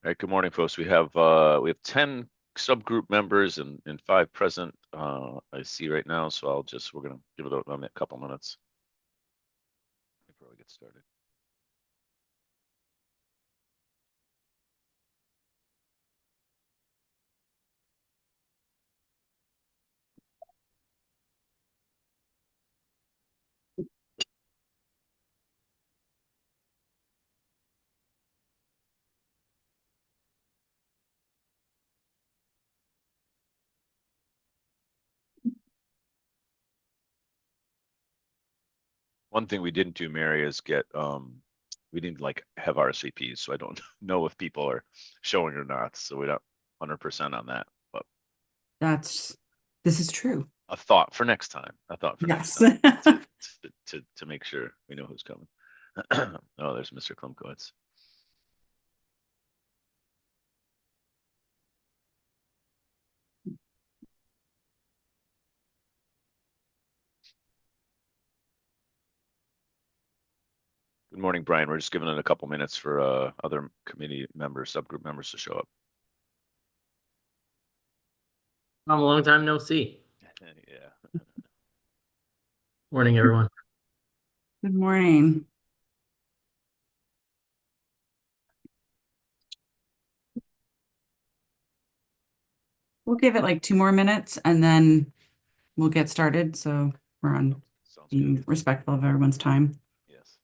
All right, good morning, folks. We have 10 subgroup members and 5 present. I see right now, so we're gonna give it a couple minutes before we get started. One thing we didn't do, Mary, is we didn't like have RSVPs, so I don't know if people are showing or not. So we're not 100% on that, but This is true. a thought for next time. A thought for next Yes. time to make sure we know who's coming. Oh, there's Mr. Klumkowitz. Good morning, Brian. We're just giving it a couple minutes for other committee members, subgroup members to show up. A long time no see. Yeah. Morning, everyone. Good morning. We'll give it like 2 more minutes and then we'll get started. So we're on Sounds being good. respectful of everyone's time. Yes.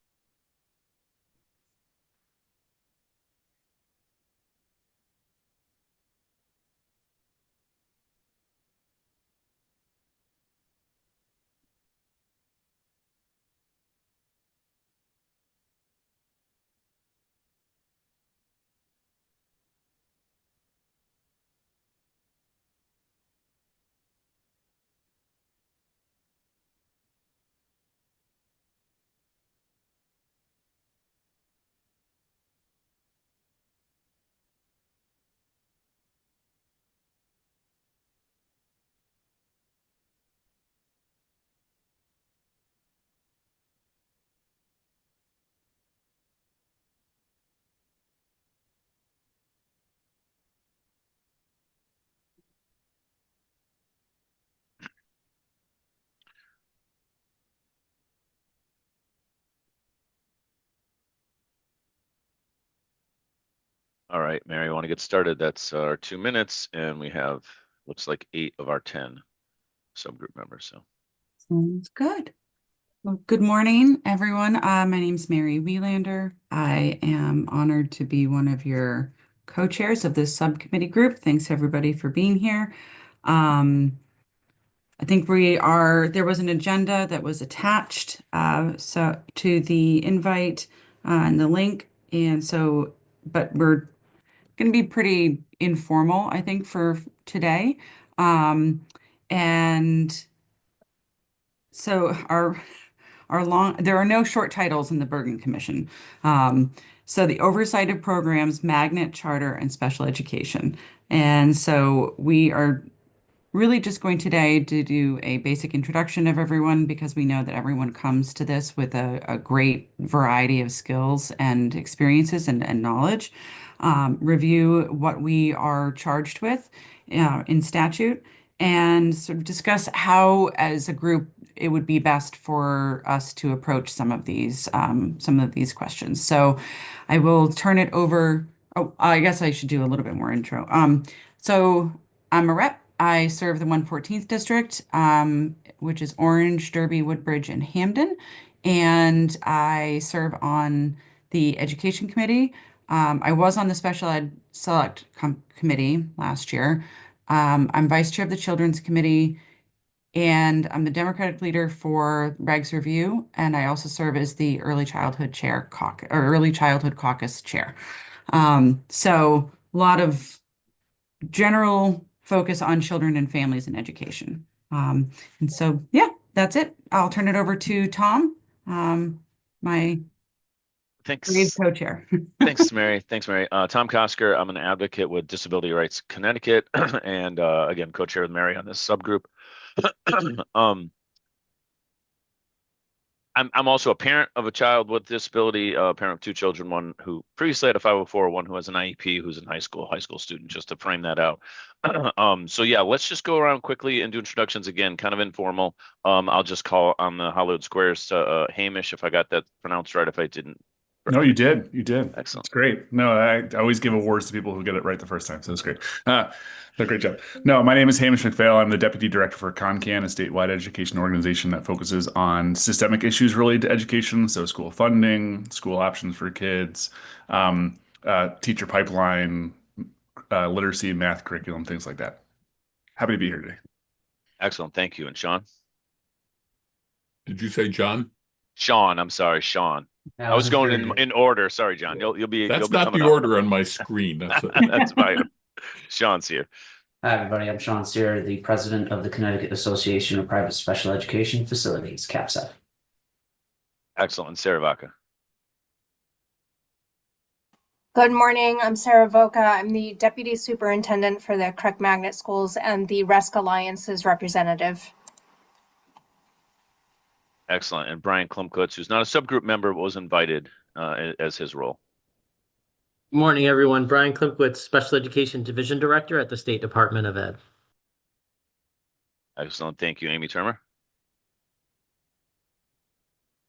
All right, Mary, want to get started? That's our 2 minutes, and we have looks like 8 of our 10 subgroup members. So Sounds good. Well, good morning, everyone. My name's Mary Wielander. I am honored to be one of your co-chairs of this subcommittee group. Thanks, everybody, for being here. I think there was an agenda that was attached so to the invite and the link. But we're going to be pretty informal, I think, for today. Um, and so there are no short titles in the Bergen Commission. So the oversight of programs, magnet, charter, and special education. And so we are really just going today to do a basic introduction of everyone because we know that everyone comes to this with a great variety of skills and experiences and knowledge. Review what we are charged with in statute and sort of discuss how, as a group, it would be best for us to approach some of these questions. So I will turn it over. Oh, I guess I should do a little bit more intro. So I'm a rep. I serve the 114th district, which is Orange, Derby, Woodbridge, and Hamden. And I serve on the education committee. I was on the special ed select committee last year. I'm vice chair of the children's committee, and I'm the Democratic leader for Regs Review. And I also serve as the early childhood caucus chair. So a lot of general focus on children and families and education. And so, yeah, that's it. I'll turn it over to Tom, my brave thanks. co-chair. Thanks, Mary. Thanks, Mary. Tom Kosker. I'm an advocate with Disability Rights Connecticut, and again, co-chair with Mary on this subgroup. I'm also a parent of a child with disability, a parent of two children, one who previously had a 504, one who has an IEP, who's in high school student, just to frame that out. So yeah, let's just go around quickly and do introductions again, kind of informal. I'll just call on the Hollywood Squares to Hamish, if I got that pronounced right. If I didn't, No, correct you me. did. You did. Excellent. It's great. No, I always give awards to people who get it right the first time. So it's great. No, great job. No, my name is Hamish McPhail. I'm the Deputy Director for CONCAN, a statewide education organization that focuses on systemic issues related to education. So school funding, school options for kids, teacher pipeline, literacy, math curriculum, things like that. Happy to be here today. Excellent. Thank you. And Sean? Did you say John? Sean, I'm sorry, Sean. I was going in order. Sorry, John. You'll be That's be not coming the up. order on my screen. That's That's fine. Sean's here. Hi, everybody. I'm Sean Sear, the president of the Connecticut Association of Private Special Education Facilities, CAPSF. Excellent. And Sarah Vaca. Good morning. I'm Sarah Voca. I'm the Deputy Superintendent for the Craig Magnet Schools and the RESC Alliance's representative. Excellent. And Brian Klumkutz, who's not a subgroup member, but was invited as his role. Good morning, everyone. Brian Klimkowitz, Special Education Division Director at the State Department of Ed. Excellent. Thank you, Amy Turner.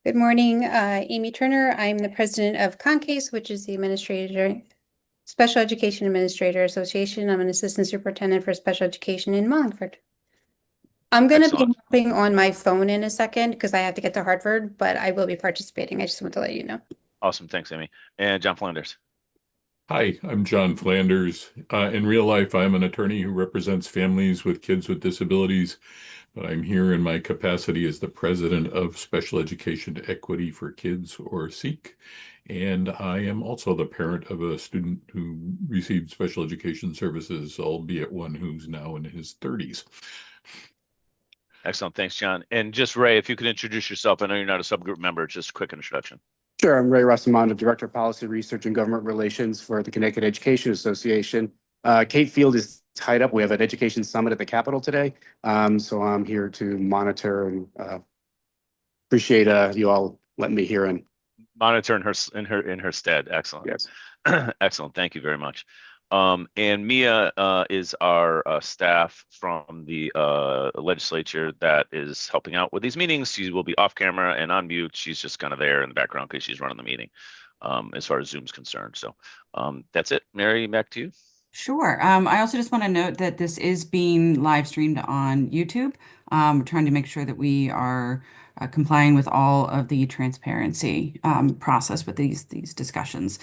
Good morning, Amy Turner. I'm the president of CONCASE, which is the Special Education Administrator Association. I'm an assistant superintendent for special education in Wallingford. I'm going to be Excellent. hopping on my phone in a second because I have to get to Hartford, but I will be participating. I just want to let you know. Awesome. Thanks, Amy. And John Flanders. Hi, I'm John Flanders. In real life, I'm an attorney who represents families with kids with disabilities, but I'm here in my capacity as the president of Special Education Equity for Kids, or SEEK. And I am also the parent of a student who received special education services, albeit one who's now in his 30s. Excellent. Thanks, John. And just Ray, if you could introduce yourself. I know you're not a subgroup member, just a quick introduction. Sure. I'm Ray Russamano, Director of Policy Research and Government Relations for the Connecticut Education Association. Kate Field is tied up. We have an education summit at the Capitol today. So I'm here to monitor and appreciate you all letting me here in. Monitor in her stead. Excellent. Yes. Excellent. Thank you very much. And Mia is our staff from the legislature that is helping out with these meetings. She will be off camera and on mute. She's just kind of there in the background because she's running the meeting as far as Zoom's concerned. So that's it. Mary, back to you. Sure. I also just want to note that this is being live streamed on YouTube. We're trying to make sure that we are complying with all of the transparency process with these discussions.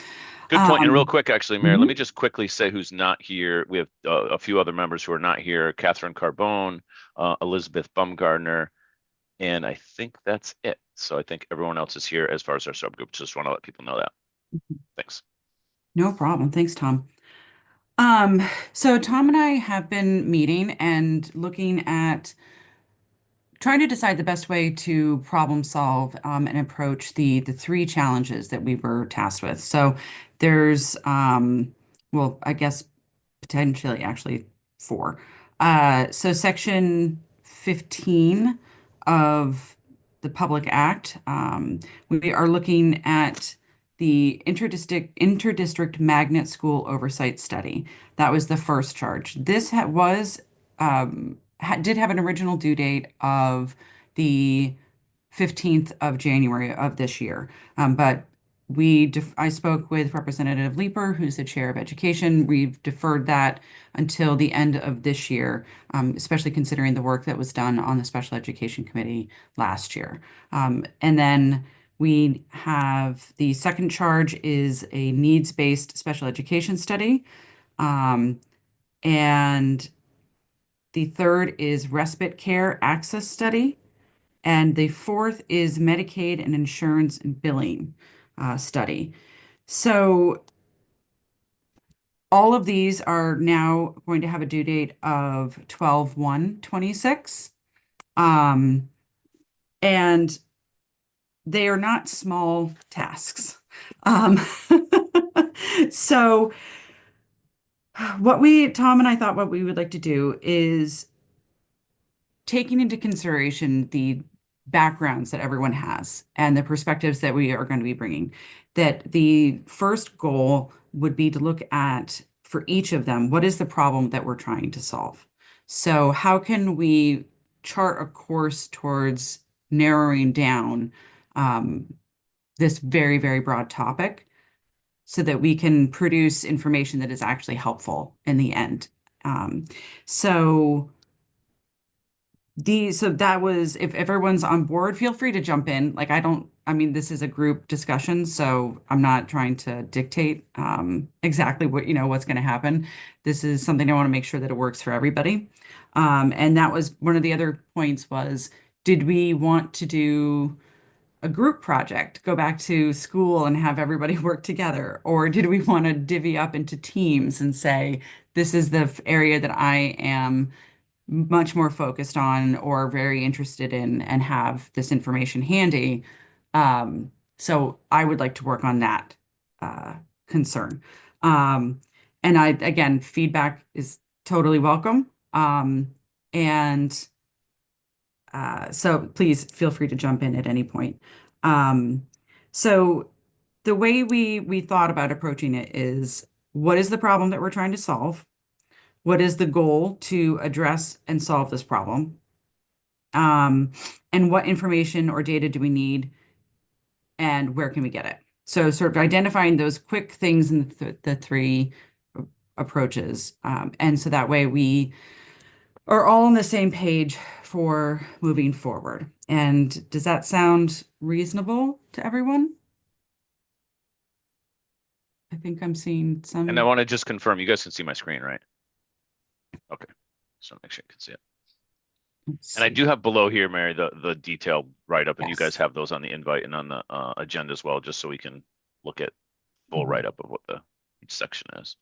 Good point. And real quick, actually, Mary, let mhm. me just quickly say who's not here. We have a few other members who are not here. Catherine Carbone, Elizabeth Bumgardner, and I think that's it. So I think everyone else is here as far as our subgroup. Just want to let people know that. Thanks. No problem. Thanks, Tom. So Tom and I have been meeting and looking at trying to decide the best way to problem solve and approach the three challenges that we were tasked with. So there's well, I guess potentially actually four. So section 15 of the Public Act, we are looking at the interdistrict magnet school oversight study. That was the first charge. This did have an original due date of the 15th of January of this year. But I spoke with Representative Leeper, who's the chair of education. We've deferred that until the end of this year, especially considering the work that was done on the Special Education Committee last year. And then we have the second charge is a needs-based special education study. And the third is respite care access study. And the fourth is Medicaid and insurance and billing study. So all of these are now going to have a due date of 12/1/26. And they are not small tasks. So Tom and I thought what we would like to do is taking into consideration the backgrounds that everyone has and the perspectives that we are going to be bringing. That the first goal would be to look at, for each of them, what is the problem that we're trying to solve? So how can we chart a course towards narrowing down this very, very broad topic so that we can produce information that is actually helpful in the end. So that was, if everyone's on board, feel free to jump in. Like, I mean, this is a group discussion, so I'm not trying to dictate exactly what, what's going to happen. This is something I want to make sure that it works for everybody. And that was one of the other points was, did we want to do a group project, go back to school and have everybody work together? Or did we want to divvy up into teams and say, this is the area that I am much more focused on or very interested in and have this information handy? So I would like to work on that concern. And again, feedback is totally welcome. And so please feel free to jump in at any point. So the way we thought about approaching it is, what is the problem that we're trying to solve? What is the goal to address and solve this problem? And what information or data do we need, and where can we get it? So sort of identifying those quick things in the three approaches. And so that way we are all on the same page for moving forward. And does that sound reasonable to everyone? I think I'm seeing some. And I want to just confirm, you guys can see my screen, right? Okay, so make sure you can see it. Let's And I see. do have below here, Mary, the detailed write-up, and you guys Yes. have those on the invite and on the agenda as well, just so we can look at full Mhm. write-up of what each section is.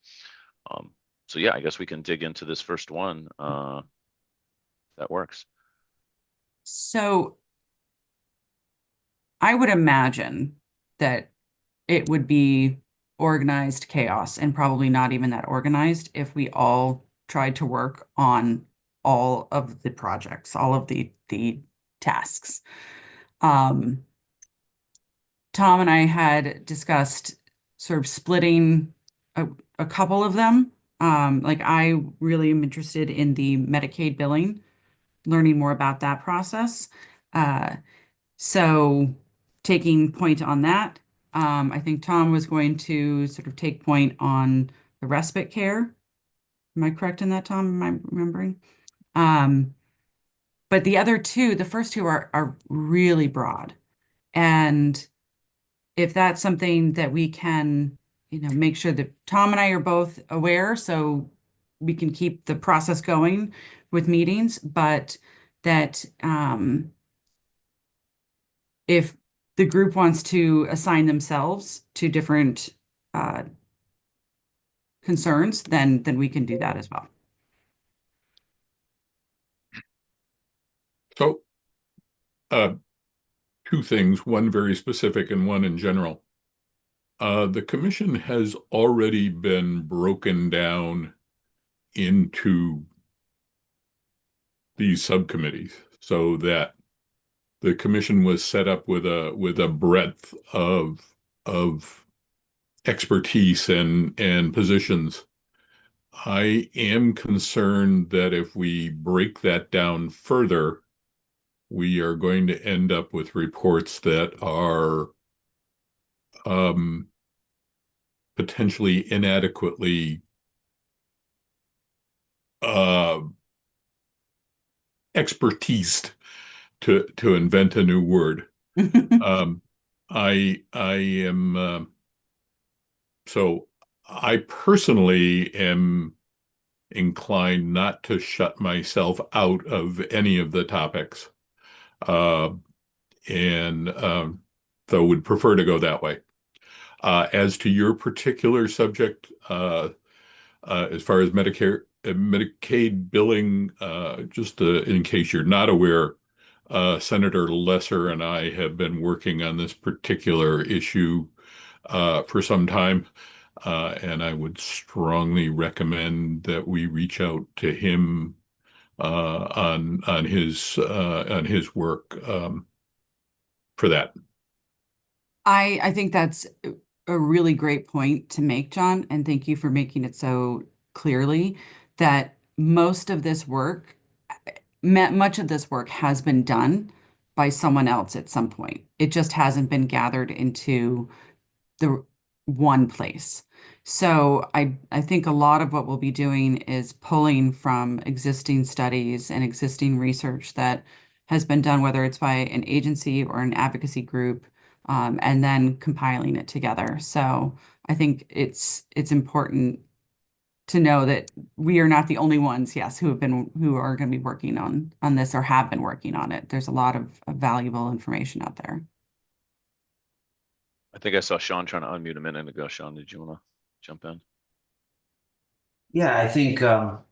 So yeah, I guess we can dig into this first one. That works. So I would imagine that it would be organized chaos and probably not even that organized if we all tried to work on all of the projects, all of the tasks. Tom and I had discussed sort of splitting a couple of them. Like, I really am interested in the Medicaid billing, learning more about that process. So taking point on that, I think Tom was going to sort of take point on the respite care. Am I correct in that, Tom? Am I remembering? But the other two, the first two are really broad. And if that's something that we can, make sure that Tom and I are both aware, so we can keep the process going with meetings, but that if the group wants to assign themselves to different concerns, then we can do that as well. So, two things, one very specific and one in general. The commission has already been broken down into these subcommittees so that the commission was set up with a breadth of expertise and positions. I am concerned that if we break that down further, we are going to end up with reports that are potentially inadequately expertised, to invent a new word. I am so I personally am inclined not to shut myself out of any of the topics, and so would prefer to go that way. As to your particular subject, as far as Medicaid billing, just in case you're not aware, Senator Lesser and I have been working on this particular issue for some time, and I would strongly recommend that we reach out to him on his work. for that. I think that's a really great point to make, John, and thank you for making it so clearly that most of this work, much of this work has been done by someone else at some point. It just hasn't been gathered into the one place. So I think a lot of what we'll be doing is pulling from existing studies and existing research that has been done, whether it's by an agency or an advocacy group, and then compiling it together. So I think it's important to know that we are not the only ones, yes, who are going to be working on this or have been working on it. There's a lot of valuable information out there. I think I saw Sean trying to unmute a minute ago. Sean, did you want to jump in? Yeah, I think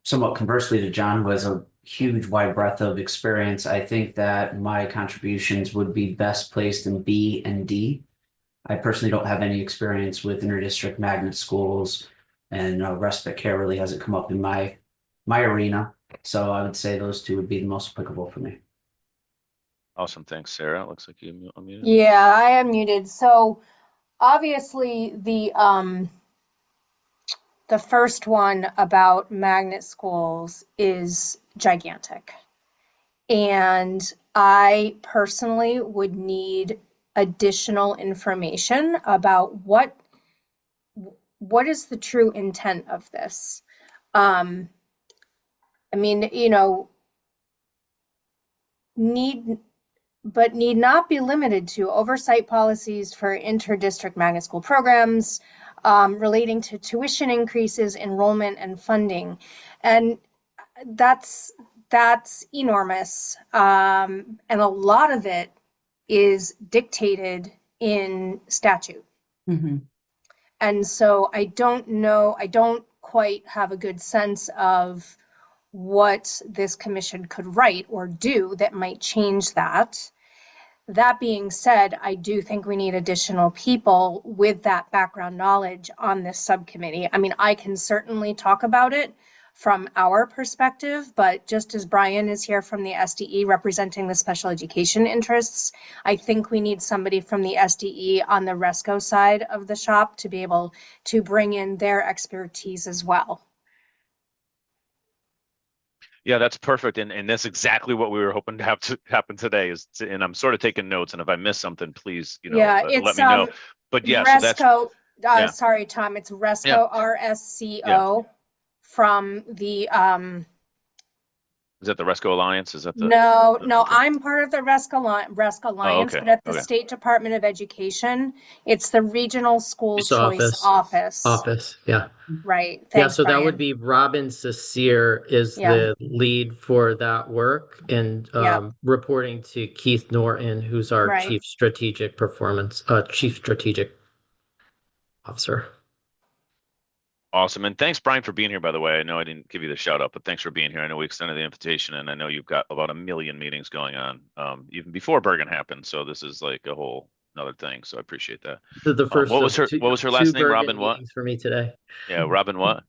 somewhat conversely to John, who has a huge wide breadth of experience, I think that my contributions would be best placed in B and D. I personally don't have any experience with interdistrict magnet schools, and respite care really hasn't come up in my arena. So I would say those two would be the most applicable for me. Awesome. Thanks, Sarah. It looks like you unmuted. Yeah, I am muted. So obviously the first one about magnet schools is gigantic. And I personally would need additional information about what is the true intent of this. I mean, need not be limited to oversight policies for interdistrict magnet school programs, relating to tuition increases, enrollment, and funding. And that's enormous. And a lot of it is dictated in statute. Mm-hmm. And so I don't quite have a good sense of what this commission could write or do that might change that. That being said, I do think we need additional people with that background knowledge on this subcommittee. I mean, I can certainly talk about it from our perspective, but just as Brian is here from the SDE representing the special education interests, I think we need somebody from the SDE on the RESCO side of the shop to be able to bring in their expertise as well. Yeah, that's perfect. And that's exactly what we were hoping to have to happen today and I'm sort of taking notes, and if I miss something, please, let me know. But yeah, RESCO, so that's, sorry, Tom, it's RESCO, Yeah. RSCO from the, is that the RESCO Alliance? Is that the? no, Okay. I'm part of the RESC Alliance, okay, but at the okay. State Department of Education, it's the Regional School This Choice office, yeah. Right. Yeah, Thanks, so that would Brian. be Robin Sasir is Yeah. the lead for that work, and Yeah. reporting to Keith Norton, who's our Right. chief strategic officer. Awesome. And thanks, Brian, for being here, by the way. I know I didn't give you the shout out, but thanks for being here. I know we extended the invitation, and I know you've got about 1 million meetings going on, even before Bergen happened. So this is like a whole another thing. So I appreciate that. The first what was her last name? Bergen Robin what? meetings for me today. Yeah, Robin what?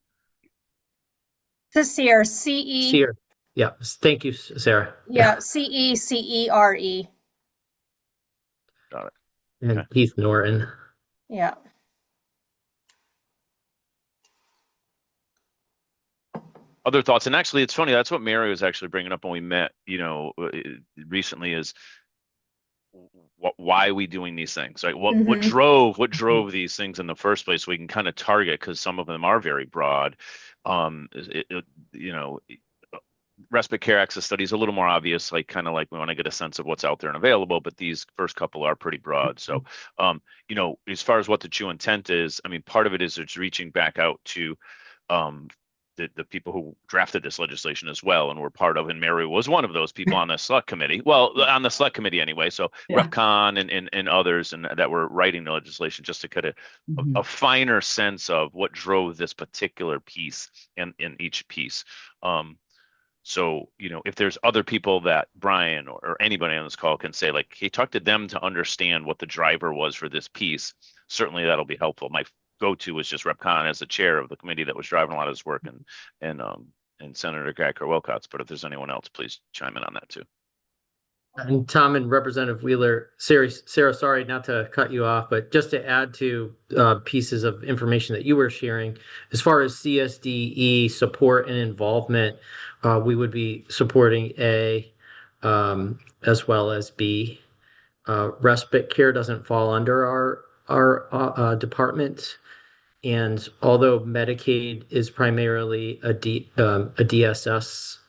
Sasir, C-E. Seer. Yeah, thank you, Sarah. Yeah, CECERE. Got it. And Okay. Keith Norton. Yeah. Other thoughts? And actually, it's funny. That's what Mary was actually bringing up when we met, recently is why are we doing these things, right? What drove these things in the first place? So we can kind of target, because some of them are very broad. Respite care access studies a little more obvious, like kind of like we want to get a sense of what's out there and available, but these first couple are pretty broad. So, as far as what the true intent is, I mean, part of it is it's reaching back out to the people who drafted this legislation as well, and were part of, and Mary was one of those people on the select committee. Well, on the select committee anyway. So Yeah. RepCon and others, and that were writing the legislation, just to get a finer sense of what drove this particular piece in each piece. So, if there's other people that Brian or anybody on this call can say, like, hey, talk to them to understand what the driver was for this piece, certainly that'll be helpful. My go-to is just RepCon as the chair of the committee that was driving a lot of this work, and Senator Gacker Wilcox. But if there's anyone else, please chime in on that too. And Tom and Representative Wheeler, Sarah, sorry not to cut you off, but just to add to pieces of information that you were sharing, as far as CSDE support and involvement, we would be supporting A as well as B. Respite care doesn't fall under our department. And although Medicaid is primarily a DSS,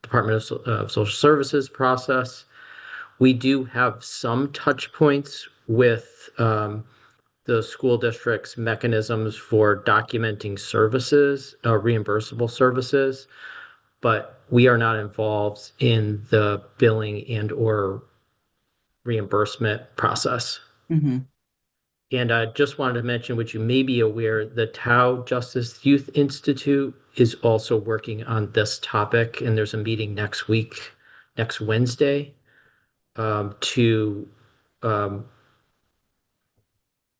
Department of Social Services process, we do have some touch points with the school district's mechanisms for documenting services, reimbursable services, but we are not involved in the billing and or reimbursement process. Mhm. And I just wanted to mention, which you may be aware, the Tau Justice Youth Institute is also working on this topic, and there's a meeting next week, next Wednesday, to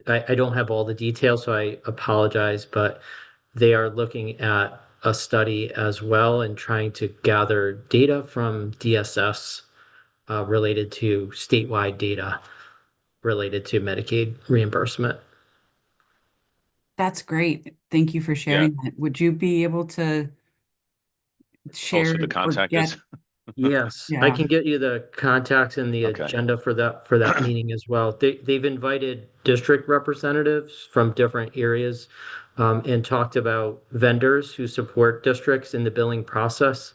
I don't have all the details, so I apologize, but they are looking at a study as well and trying to gather data from DSS related to statewide data related to Medicaid reimbursement. That's great. Thank you for sharing that. Would you be able to Oh, share so the or contact get? is, Yes, I Yeah. can get you the contacts and the Okay. agenda for that meeting as well. They've invited district representatives from different areas and talked about vendors who support districts in the billing process.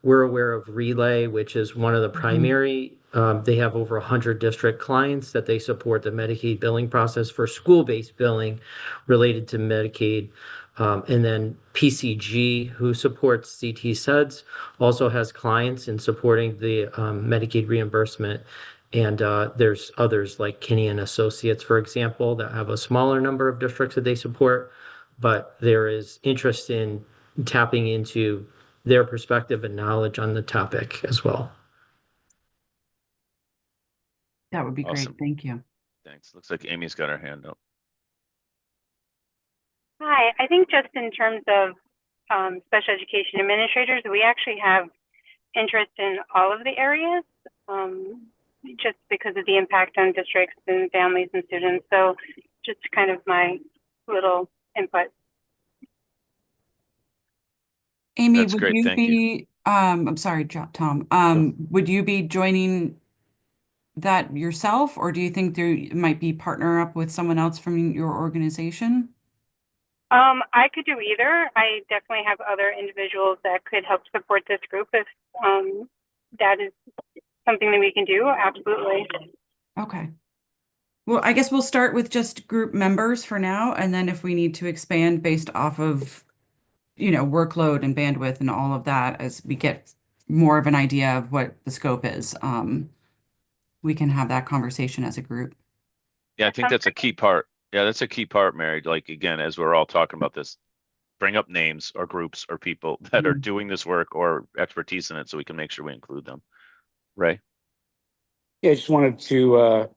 We're aware of Relay, which is one of the primary. They have over 100 district clients that they support the Medicaid billing process for school-based billing related to Medicaid. And then PCG, who supports CT SEDS, also has clients in supporting the Medicaid reimbursement. And there's others like Kinney and Associates, for example, that have a smaller number of districts that they support. But there is interest in tapping into their perspective and knowledge on the topic as well. That would be great. Awesome. Thank you. Thanks. Looks like Amy's got her hand up. Hi, I think just in terms of special education administrators, we actually have interest in all of the areas, just because of the impact on districts and families and students. So just kind of my little input. Amy, That's would great. you Thank you. be, I'm sorry, Tom, would you be joining that yourself, or do you think there might be partner up with someone else from your organization? I could do either. I definitely have other individuals that could help support this group if that is something that we can do. Absolutely. Okay. Well, I guess we'll start with just group members for now, and then if we need to expand based off of, workload and bandwidth and all of that, as we get more of an idea of what the scope is, we can have that conversation as a group. Yeah, I think that's a key part. Yeah, that's a key part, Mary. Like, again, as we're all talking about this, bring up names or groups or people that are doing this work or expertise in it so we can make sure we include them. Ray? Yeah, I just wanted to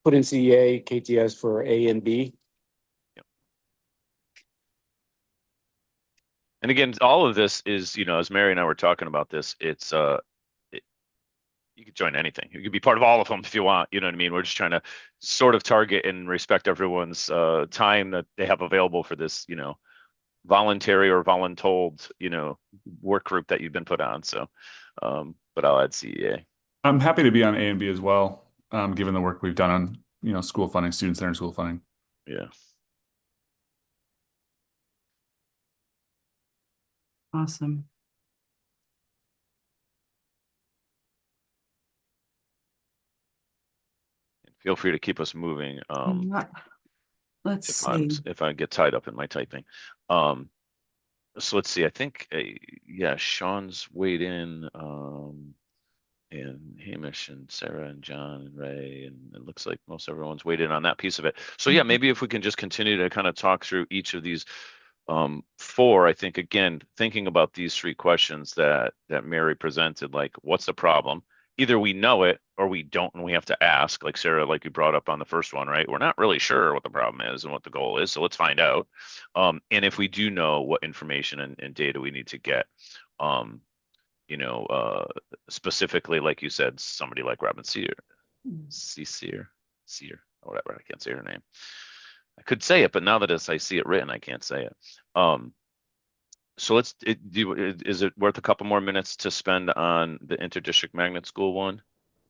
put in CEA, KTS for A and B. And again, all of this is, as Mary and I were talking about this, it's you could join anything. You could be part of all of them if you want. You know what I mean? We're just trying to sort of target and respect everyone's time that they have available for this, voluntary or voluntold, work group that you've been put on. So, but I'll add CEA. I'm happy to be on A and B as well, given the work we've done on, school funding, student-centered school funding. Yeah. Awesome. Feel free to keep us moving. Let's see. If I get tied up in my typing. So let's see. I think, Sean's weighed in, and Hamish and Sarah and John and Ray, and it looks like most everyone's weighed in on that piece of it. So yeah, maybe if we can just continue to kind of talk through each of these four. I think, again, thinking about these three questions that Mary presented, like, what's the problem? Either we know it or we don't, and we have to ask, like Sarah, like you brought up on the first one, right? We're not really sure what the problem is and what the goal is, so let's find out. And if we do know, what information and data we need to get. you know, specifically, like you said, somebody like Robin Sear, or whatever. I can't say her name. I could say it, but now that I see it written, I can't say it. So is it worth a couple more minutes to spend on the interdistrict magnet school one?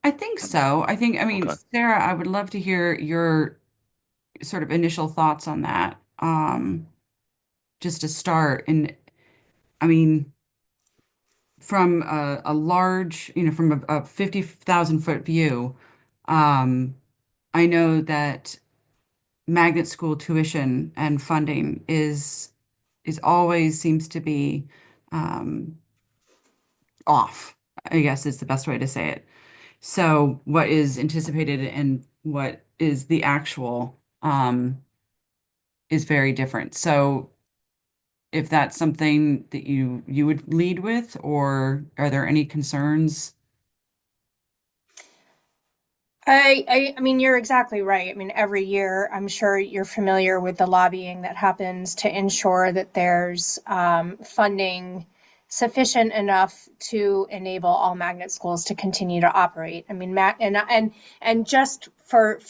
I think so. I mean, Okay. Sarah, I would love to hear your sort of initial thoughts on that. Just to start. And I mean, from a large, from a 50,000 foot view, I know that magnet school tuition and funding is always seems to be um, off, I guess is the best way to say it. So what is anticipated and what is the actual is very different. So if that's something that you would lead with, or are there any concerns? I mean, you're exactly right. I mean, every year, I'm sure you're familiar with the lobbying that happens to ensure that there's funding sufficient enough to enable all magnet schools to continue to operate. I mean, and just for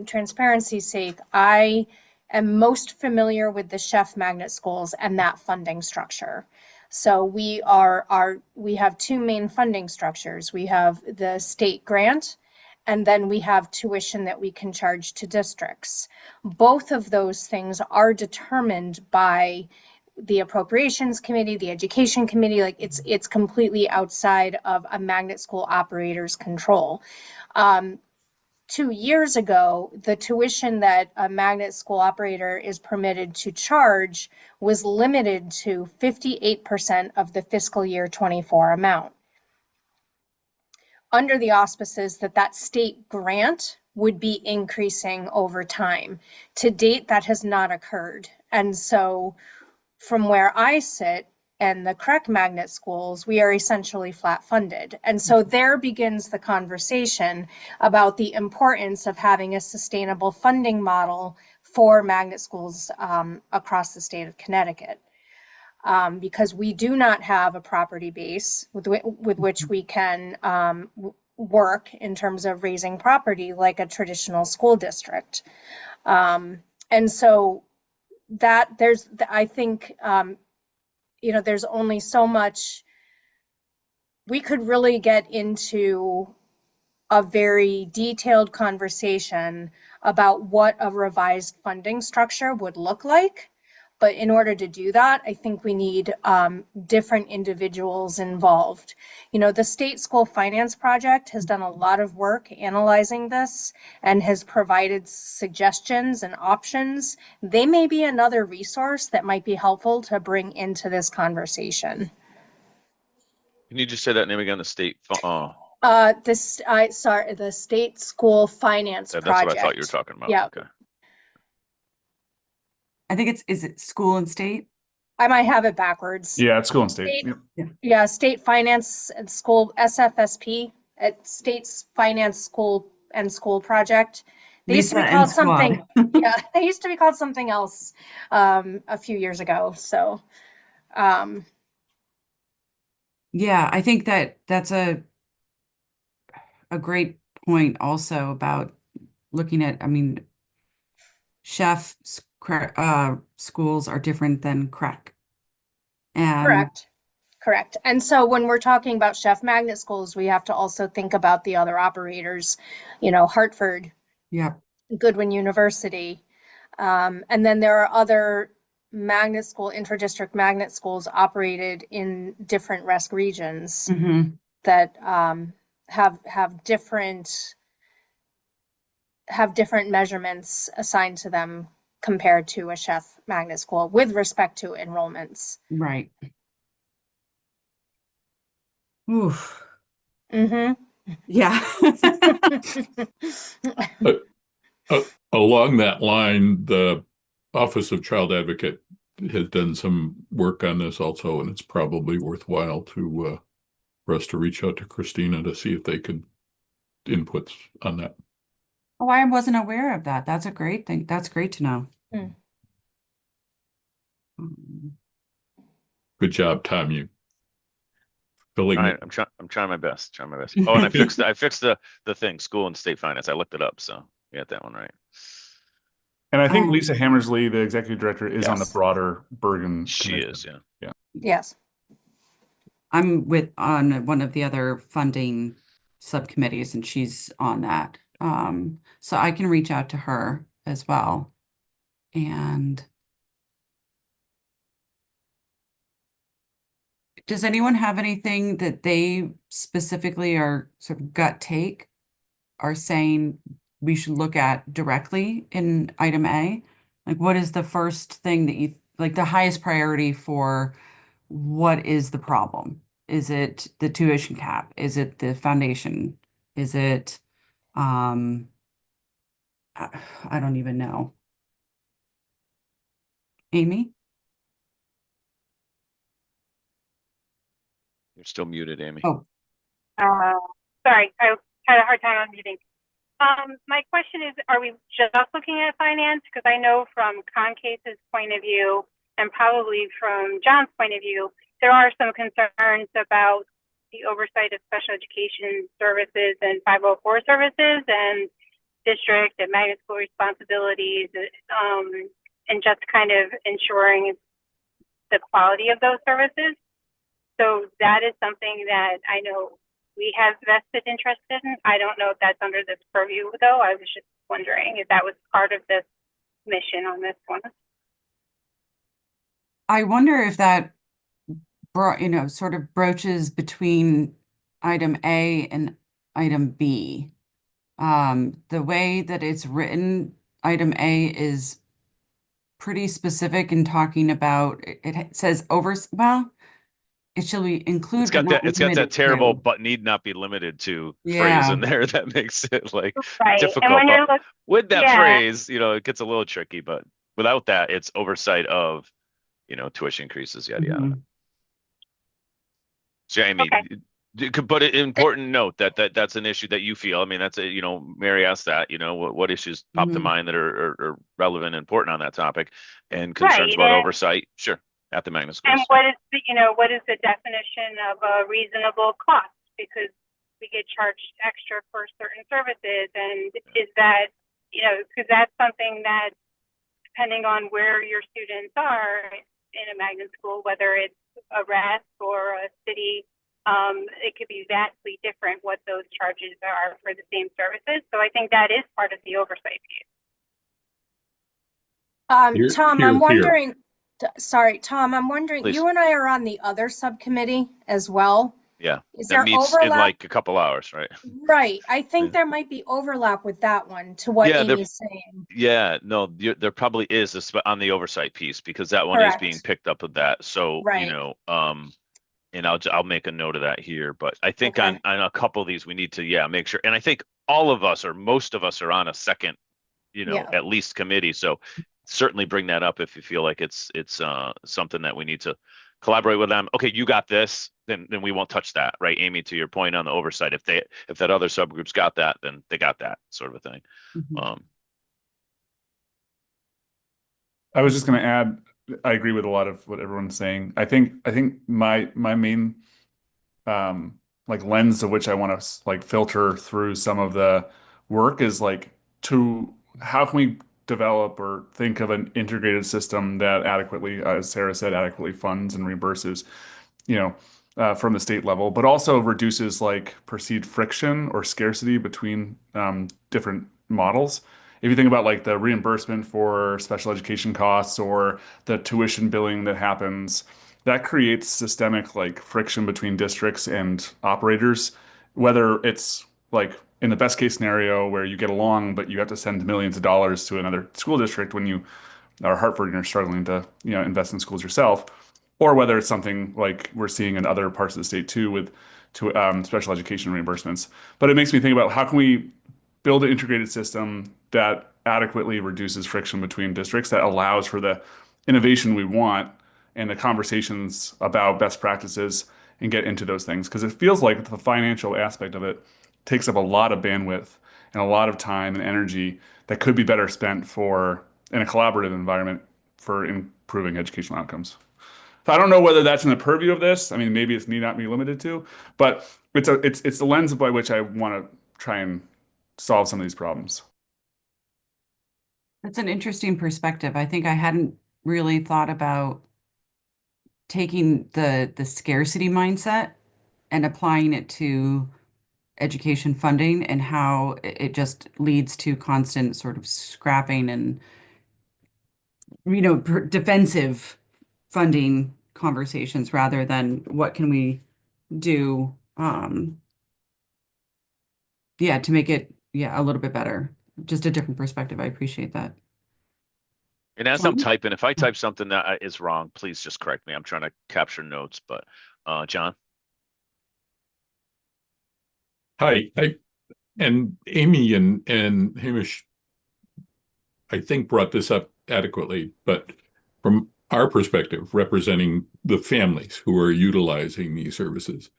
transparency's sake, I am most familiar with the Chef magnet schools and that funding structure. So we have two main funding structures. We have the state grant, and then we have tuition that we can charge to districts. Both of those things are determined by the appropriations committee, the education committee. Like it's completely outside of a magnet school operator's control. 2 years ago, the tuition that a magnet school operator is permitted to charge was limited to 58% of the fiscal year 24 amount, under the auspices that state grant would be increasing over time. To date, that has not occurred. And so from where I sit and the CREC magnet schools, we are essentially flat funded. And so there begins the conversation about the importance of having a sustainable funding model for magnet schools across the state of Connecticut. Because we do not have a property base with which we can work in terms of raising property like a traditional school district. And so that I think, there's only so much we could really get into a very detailed conversation about what a revised funding structure would look like. But in order to do that, I think we need different individuals involved. The State School Finance Project has done a lot of work analyzing this and has provided suggestions and options. They may be another resource that might be helpful to bring into this conversation. Can you just say that name again? The state. The State School Finance That's Project. what I thought you were talking about. Yeah. Okay. I think is it school and state? I might have it backwards. Yeah, it's school and state. State, Yep. yeah, State Finance and School, SFSP, at State's Finance School and School Project. They used to be Lisa called and Squad. something. Yeah, they used to be called something else a few years ago. So, Yeah, I think that's a great point also about looking at, I mean, chef schools are different than CREC. And correct. And so when we're talking about chef magnet schools, we have to also think about the other operators, Hartford, yeah, Goodwin University. And then there are other interdistrict magnet schools operated in different RESC regions that have different measurements assigned to them compared to a chef magnet school with respect to enrollments. right. Oof. Yeah. Along that line, the Office of Child Advocate has done some work on this also, and it's probably worthwhile for us to reach out to Christina to see if they could inputs on that. Oh, I wasn't aware of that. That's a great thing. That's great to know. Good job, Tom. You filling All it. right, I'm trying my best. Trying my best. Oh, and I fixed the thing, school and state finance. I looked it up, so we got that one right. And I think Um, Lisa Hammersley, the executive director, is on the Yes. broader Bergen She commission. is, yeah. Yeah. Yes. I'm on one of the other funding subcommittees and she's on that. So I can reach out to her as well. And does anyone have anything that they specifically are sort of gut take are saying we should look at directly in item A? Like what is the first thing that you like the highest priority for what is the problem? Is it the tuition cap? Is it the foundation? Is it um I don't even know. Amy? You're still muted, Amy. Oh, Uh, sorry, I had a hard time unmuting. My question is, are we just looking at finance? Because I know from Concase's point of view, and probably from John's point of view, there are some concerns about the oversight of special education services and 504 services and district and magnet school responsibilities, and just kind of ensuring the quality of those services. So that is something that I know we have vested interest in. I don't know if that's under this purview, though. I was just wondering if that was part of this mission on this one. I wonder if that sort of broaches between item A and item B. The way that it's written, item A is pretty specific in talking about it says well, it shall be include It's but got not that limited terrible to. but need not be limited to phrase Yeah. in there that makes it like Right. difficult. And when you're But with that yeah. phrase, it gets a little tricky, but without that, it's oversight of, tuition increases, yada yada. Mhm. So Amy, Okay. but an important note that's an issue that you feel. I mean, that's Mary asked that, what issues pop to Mhm. mind that are relevant and important on that topic, and concerns Right. about And, oversight. Sure, at the magnet and schools. what is the definition of a reasonable cost? Because we get charged extra for certain services, and is that, because that's something that, depending on where your students are in a magnet school, whether it's a RES or a city, it could be vastly different what those charges are for the same services. So I think that is part of the oversight piece. Here, Tom, here, I'm here. wondering, sorry, Tom, I'm wondering, Please. you and I are on the other subcommittee as well. Yeah, Is that there meets in overlap? like a couple hours, right? Right. I think Yeah. there might be overlap with that one to what Yeah, Amy's saying. Yeah, no, there probably is on the oversight piece because that one is being Correct. picked up with that. So, Right. and I'll make a note of that here. But I think Okay. on a couple of these we need to make sure. And I think all of us or most of us are on a second, Yeah. at least committee. So certainly bring that up if you feel like it's something that we need to collaborate with them. Okay, you got this, then we won't touch that, right? Amy, to your point on the oversight, if that other subgroup's got that, then they got that sort of a thing. Mhm. I was just going to add, I agree with a lot of what everyone's saying. I think my main like lens to which I want to like filter through some of the work is like to how can we develop or think of an integrated system that adequately, as Sarah said, adequately funds and reimburses, from the state level, but also reduces like perceived friction or scarcity between different models. If you think about like the reimbursement for special education costs or the tuition billing that happens, that creates systemic like friction between districts and operators, whether it's like in the best case scenario where you get along, but you have to send millions of dollars to another school district when you are Hartford and you're struggling to, invest in schools yourself, or whether it's something like we're seeing in other parts of the state too with special education reimbursements. But it makes me think about how can we build an integrated system that adequately reduces friction between districts that allows for the innovation we want and the conversations about best practices and get into those things. Because it feels like the financial aspect of it takes up a lot of bandwidth and a lot of time and energy that could be better spent for in a collaborative environment for improving educational outcomes. So I don't know whether that's in the purview of this. I mean, maybe it's need not be limited to, but it's the lens by which I want to try and solve some of these problems. That's an interesting perspective. I think I hadn't really thought about taking the scarcity mindset and applying it to education funding and how it just leads to constant sort of scrapping and defensive funding conversations rather than what can we do to make it a little bit better. Just a different perspective. I appreciate that. And as I'm John? typing, if I type something that is wrong, please just correct me. I'm trying to capture notes, but John. Hi, and Amy and Hamish, I think brought this up adequately, but from our perspective, representing the families who are utilizing these services,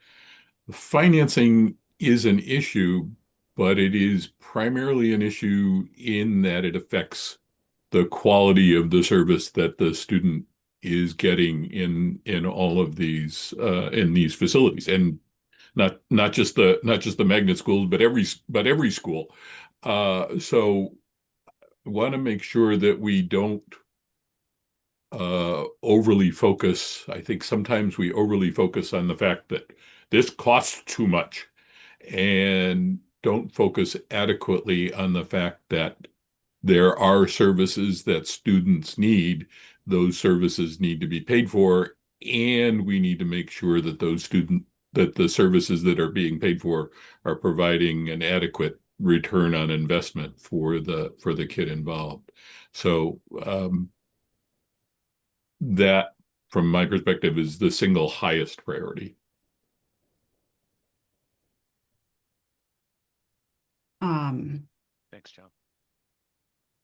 financing is an issue, but it is primarily an issue in that it affects the quality of the service that the student is getting in all of these in these facilities, and not just the magnet schools, but every school. So want to make sure that we don't overly focus. I think sometimes we overly focus on the fact that this costs too much and don't focus adequately on the fact that there are services that students need. Those services need to be paid for, and we need to make sure that that the services that are being paid for are providing an adequate return on investment for the kid involved. So that, from my perspective, is the single highest priority. Thanks, John.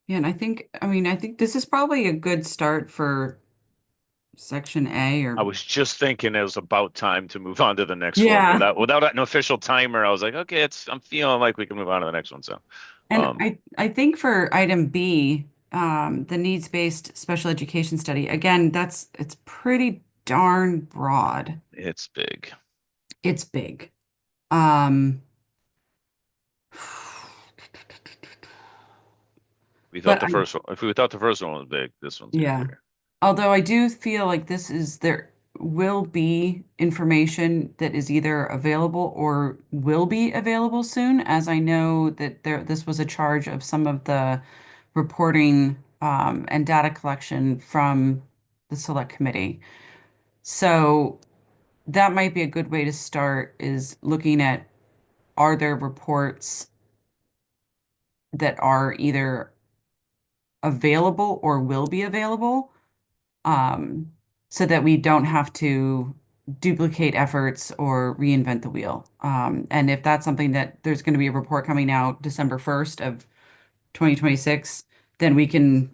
Yeah, and I think this is probably a good start for section A or I was just thinking it was about time to move on to the next one Yeah. without an official timer. I was like, okay, I'm feeling like we can move on to the next one. So, And um, I think for item B, the needs-based special education study, again, it's pretty darn broad. it's big. It's big. Um, We but thought the first one, if we thought the first one was big, this one's even yeah. bigger. Although I do feel like there will be information that is either available or will be available soon, as I know that this was a charge of some of the reporting and data collection from the select committee. So that might be a good way to start, is looking at, are there reports that are either available or will be available, so that we don't have to duplicate efforts or reinvent the wheel. And if that's something that there's going to be a report coming out December 1st of 2026, then we can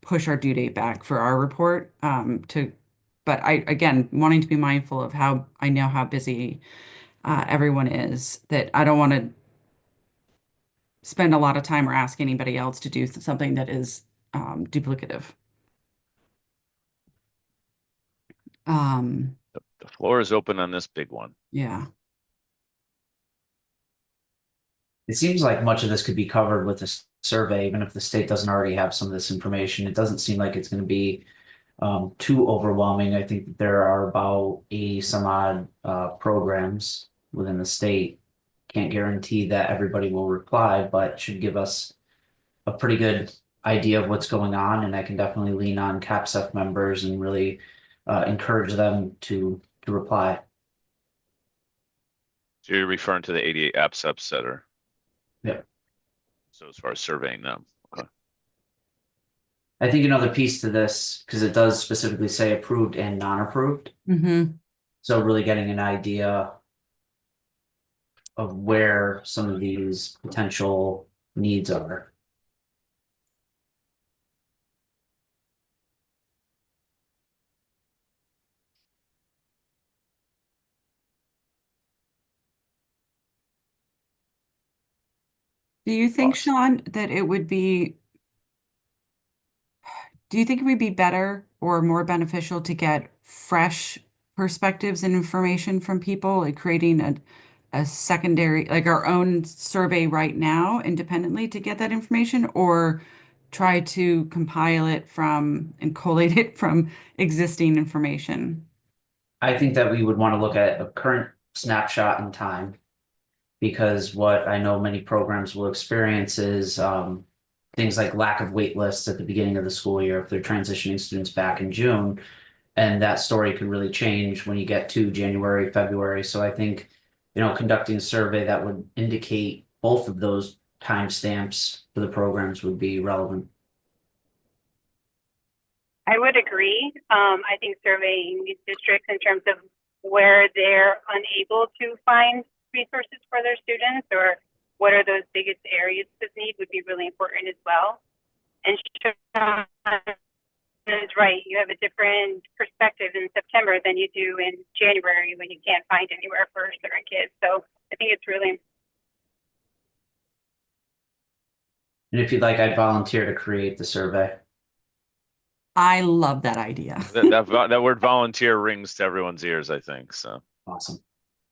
push our due date back for our report. But again, wanting to be mindful of how I know how busy everyone is, that I don't want to spend a lot of time or ask anybody else to do something that is duplicative. Um, The floor is open on this big one. yeah. It seems like much of this could be covered with a survey, even if the state doesn't already have some of this information. It doesn't seem like it's going to be too overwhelming. I think that there are about 80 some odd programs within the state. Can't guarantee that everybody will reply, but should give us a pretty good idea of what's going on. And I can definitely lean on CAPSEF members and really encourage them to reply. So you're referring to the 88 apps that are. Yeah. So as far as surveying them, okay. I think another piece to this, because it does specifically say approved and non-approved. Mm-hmm. So really getting an idea of where some of these potential needs are. Do you think, Awesome. Sean, that do you think it would be better or more beneficial to get fresh perspectives and information from people, like creating a secondary, like our own survey right now independently to get that information, or try to compile it from and collate it from existing information? I think that we would want to look at a current snapshot in time, because what I know many programs will experience is things like lack of wait lists at the beginning of the school year if they're transitioning students back in June. And that story could really change when you get to January, February. So I think, conducting a survey that would indicate both of those timestamps for the programs would be relevant. I would agree. I think surveying these districts in terms of where they're unable to find resources for their students, or what are those biggest areas of need, would be really important as well. And Sean is right. You have a different perspective in September than you do in January when you can't find anywhere for certain kids. So I think it's really important. And if you'd like, I'd volunteer to create the survey. I love that idea. That word volunteer rings to everyone's ears, I think. So Awesome.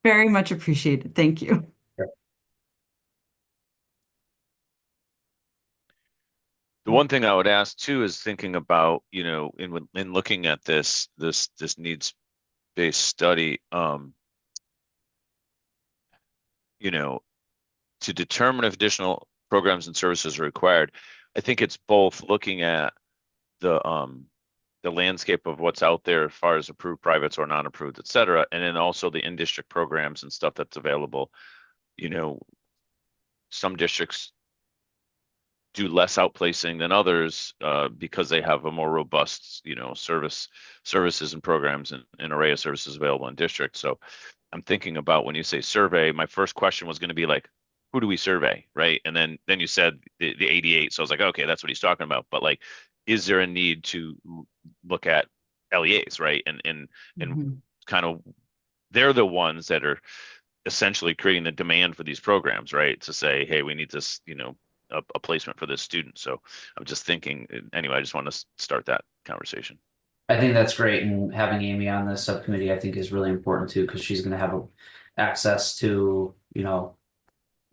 Very much appreciated. Thank you. the one thing I would ask too is thinking about, in looking at this needs-based study, to determine if additional programs and services are required. I think it's both looking at the landscape of what's out there as far as approved privates or non-approved, et cetera, and then also the in-district programs and stuff that's available. Some districts do less outplacing than others because they have a more robust, services and programs and an array of services available in district. So I'm thinking about, when you say survey, my first question was going to be like, who do we survey, right? And then you said the 88, so I was like, okay, that's what he's talking about. But like, is there a need to look at LEAs, right? And kind of, they're the ones that are essentially creating the demand for these programs, right? To say, hey, we need this, a placement for this student. So I'm just thinking, anyway, I just want to start that conversation. I think that's great, and having Amy on the subcommittee, I think, is really important too, because she's going to have access to,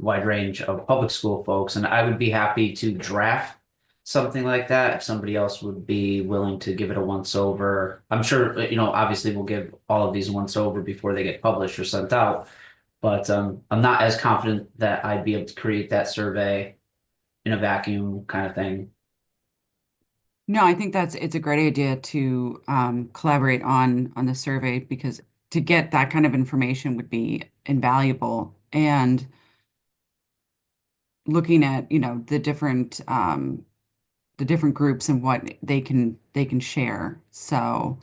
wide range of public school folks, and I would be happy to draft something like that if somebody else would be willing to give it a once over. I'm sure, obviously we'll give all of these once over before they get published or sent out, but I'm not as confident that I'd be able to create that survey in a vacuum kind of thing. No, I think it's a great idea to collaborate on the survey, because to get that kind of information would be invaluable. And looking at, the different groups and what they can share. So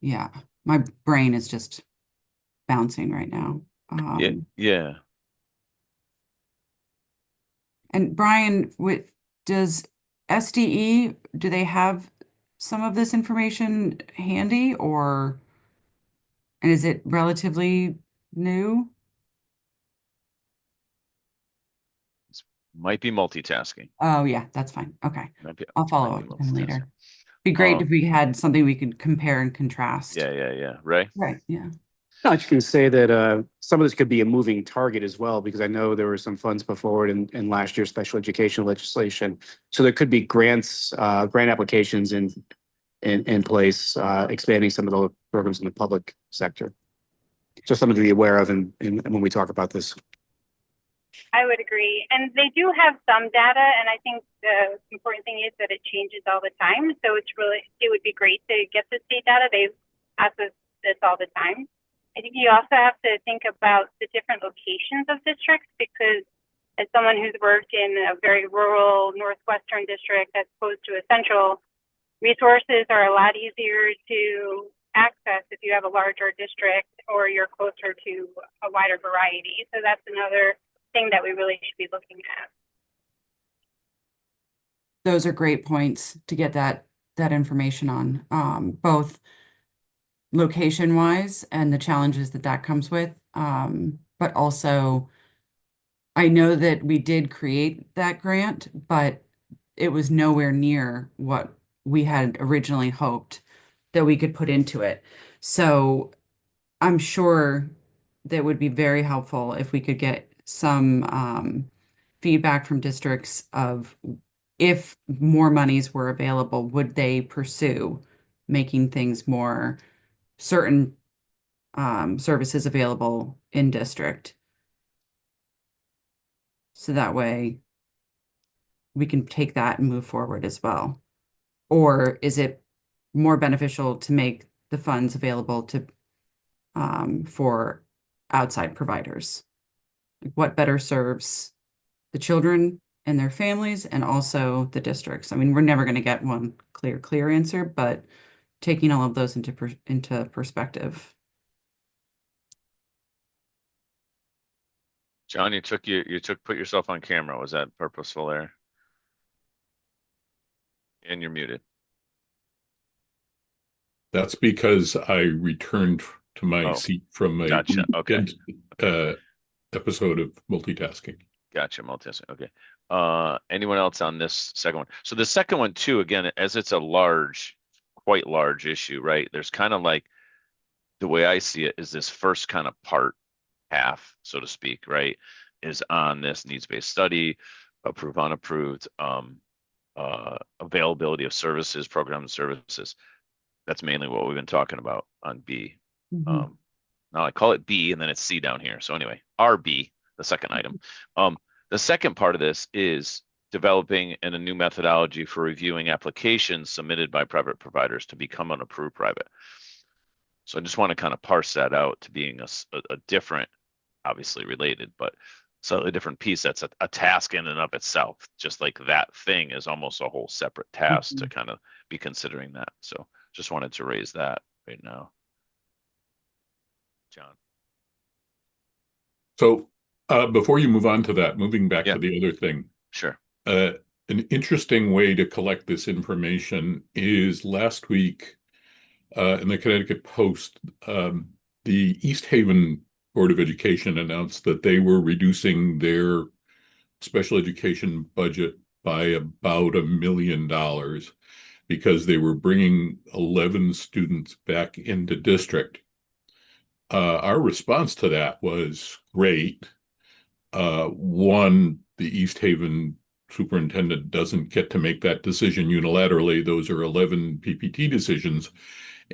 yeah, my brain is just bouncing right now. Yeah. And Brian, does SDE, do they have some of this information handy, and is it relatively new? Might be multitasking. Oh yeah, that's fine. Okay. I'll follow up with him later. Be great if we had something we could compare and contrast. Yeah. Ray? Right, yeah. I can say that some of this could be a moving target as well, because I know there were some funds put forward in last year's special education legislation. So there could be grant applications in place, expanding some of the programs in the public sector. So something to be aware of when we talk about this. I would agree. And they do have some data, and I think the important thing is that it changes all the time. So it would be great to get the state data. They ask us this all the time. I think you also have to think about the different locations of districts, because as someone who's worked in a very rural northwestern district as opposed to a central, resources are a lot easier to access if you have a larger district or you're closer to a wider variety. So that's another thing that we really should be looking at. Those are great points to get that information on, both location wise and the challenges that comes with. But also, I know that we did create that grant, but it was nowhere near what we had originally hoped that we could put into it. So I'm sure that would be very helpful if we could get some feedback from districts of if more monies were available, would they pursue making things more certain services available in district? So that way we can take that and move forward as well. Or is it more beneficial to make the funds available to for outside providers? Like, what better serves the children and their families and also the districts? I mean, we're never going to get one clear answer, but taking all of those into perspective. John, put yourself on camera. Was that purposeful there? And you're muted. – That's because I returned to my Oh, seat from a gotcha. Okay. Episode of multitasking. Gotcha. Multitasking. Okay. Anyone else on this second one? So the second one too, again, as it's a quite large issue, right? There's kind of like, the way I see it is this first kind of part half, so to speak, right, is on this needs-based study, approved, unapproved, availability of services, programs, services. That's mainly what we've been talking about on B. Mhm. Now I call it B and then it's C down here. So anyway, RB, the second item. The second part of this is developing a new methodology for reviewing applications submitted by private providers to become an approved private. So I just want to kind of parse that out to being a different, obviously related, but slightly different piece. That's a task in and of itself. Just like that thing is almost a whole separate task to kind of be considering that. So just wanted to raise that right now. John. So before you move on to that, moving back to the other thing. Sure. An interesting way to collect this information is last week in the Connecticut Post, the East Haven Board of Education announced that they were reducing their special education budget by about $1 million because they were bringing 11 students back into district. Our response to that was great. One, the East Haven superintendent doesn't get to make that decision unilaterally. Those are 11 PPT decisions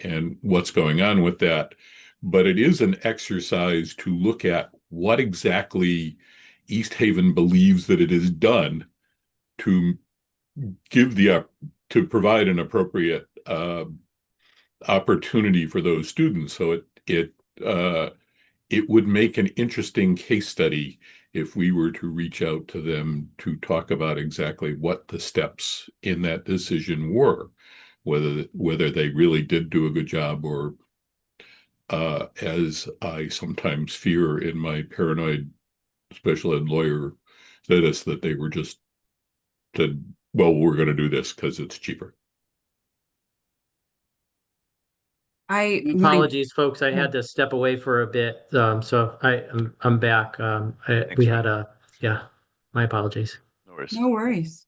and what's going on with that. But it is an exercise to look at what exactly East Haven believes that it has done to to provide an appropriate opportunity for those students. So it would make an interesting case study if we were to reach out to them to talk about exactly what the steps in that decision were, whether they really did do a good job or, as I sometimes fear in my paranoid special ed lawyer status, that they were just said, well, we're going to do this because it's cheaper. Apologies, folks. I had to step away for a bit, so I'm back. My apologies. No worries. No worries.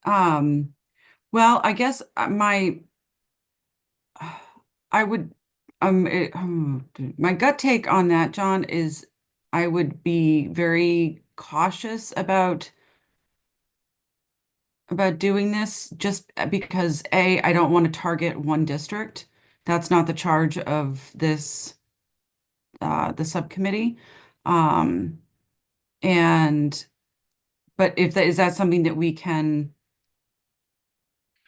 Well, I guess my gut take on that, John, is I would be very cautious about doing this just because I don't want to target one district. That's not the charge of this the subcommittee. But is that something that we can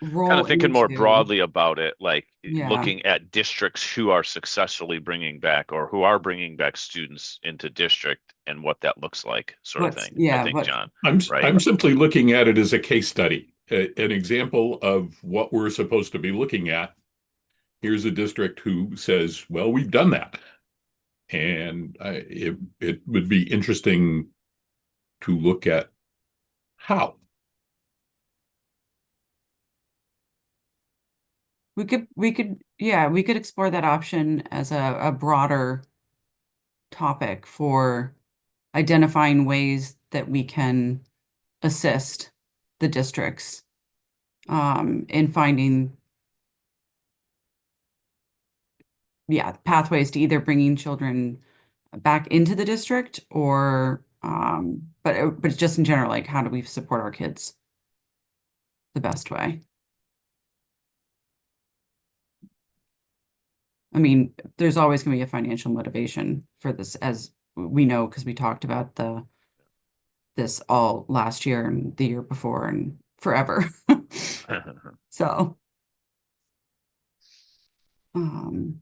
roll Kind of thinking more into? broadly about it, like Yeah. looking at districts who are successfully bringing back or who are bringing back students into district and what that looks like, sort of thing. I think, John. I'm simply looking at it as a case study, an example of what we're supposed to be looking at. Here's a district who says, well, we've done that. And it would be interesting to look at how. We could explore that option as a broader topic for identifying ways that we can assist the districts in finding, yeah, pathways to either bringing children back into the district or, but just in general, like how do we support our kids the best way? I mean, there's always going to be a financial motivation for this, as we know, because we talked about this all last year and the year before and forever. So, um,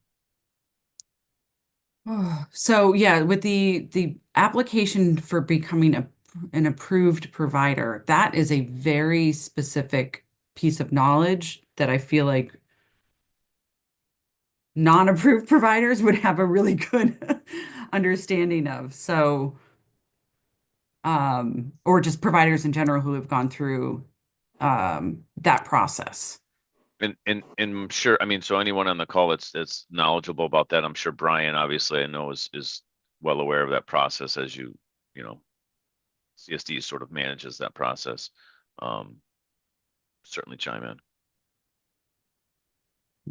so yeah, with the application for becoming an approved provider, that is a very specific piece of knowledge that I feel like non-approved providers would have a really good understanding of. So, or just providers in general who have gone through that process. And I'm sure, I mean, so anyone on the call that's knowledgeable about that, I'm sure Brian, obviously, I know is well aware of that process as you know, CSD sort of manages that process. Certainly chime in.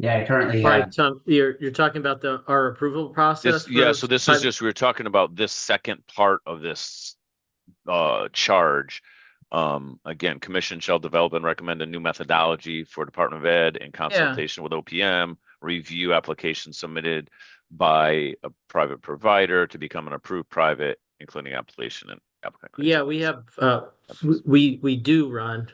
Yeah, I currently All have. right, Tom, you're talking about our approval process This, yeah, for so this is private- just, we were talking about this second part of this charge. Again, commission shall develop and recommend a new methodology for Department of Ed in consultation with OPM, review applications submitted by a private provider to become an approved private, including application and applicant Yeah, criteria. we have we do run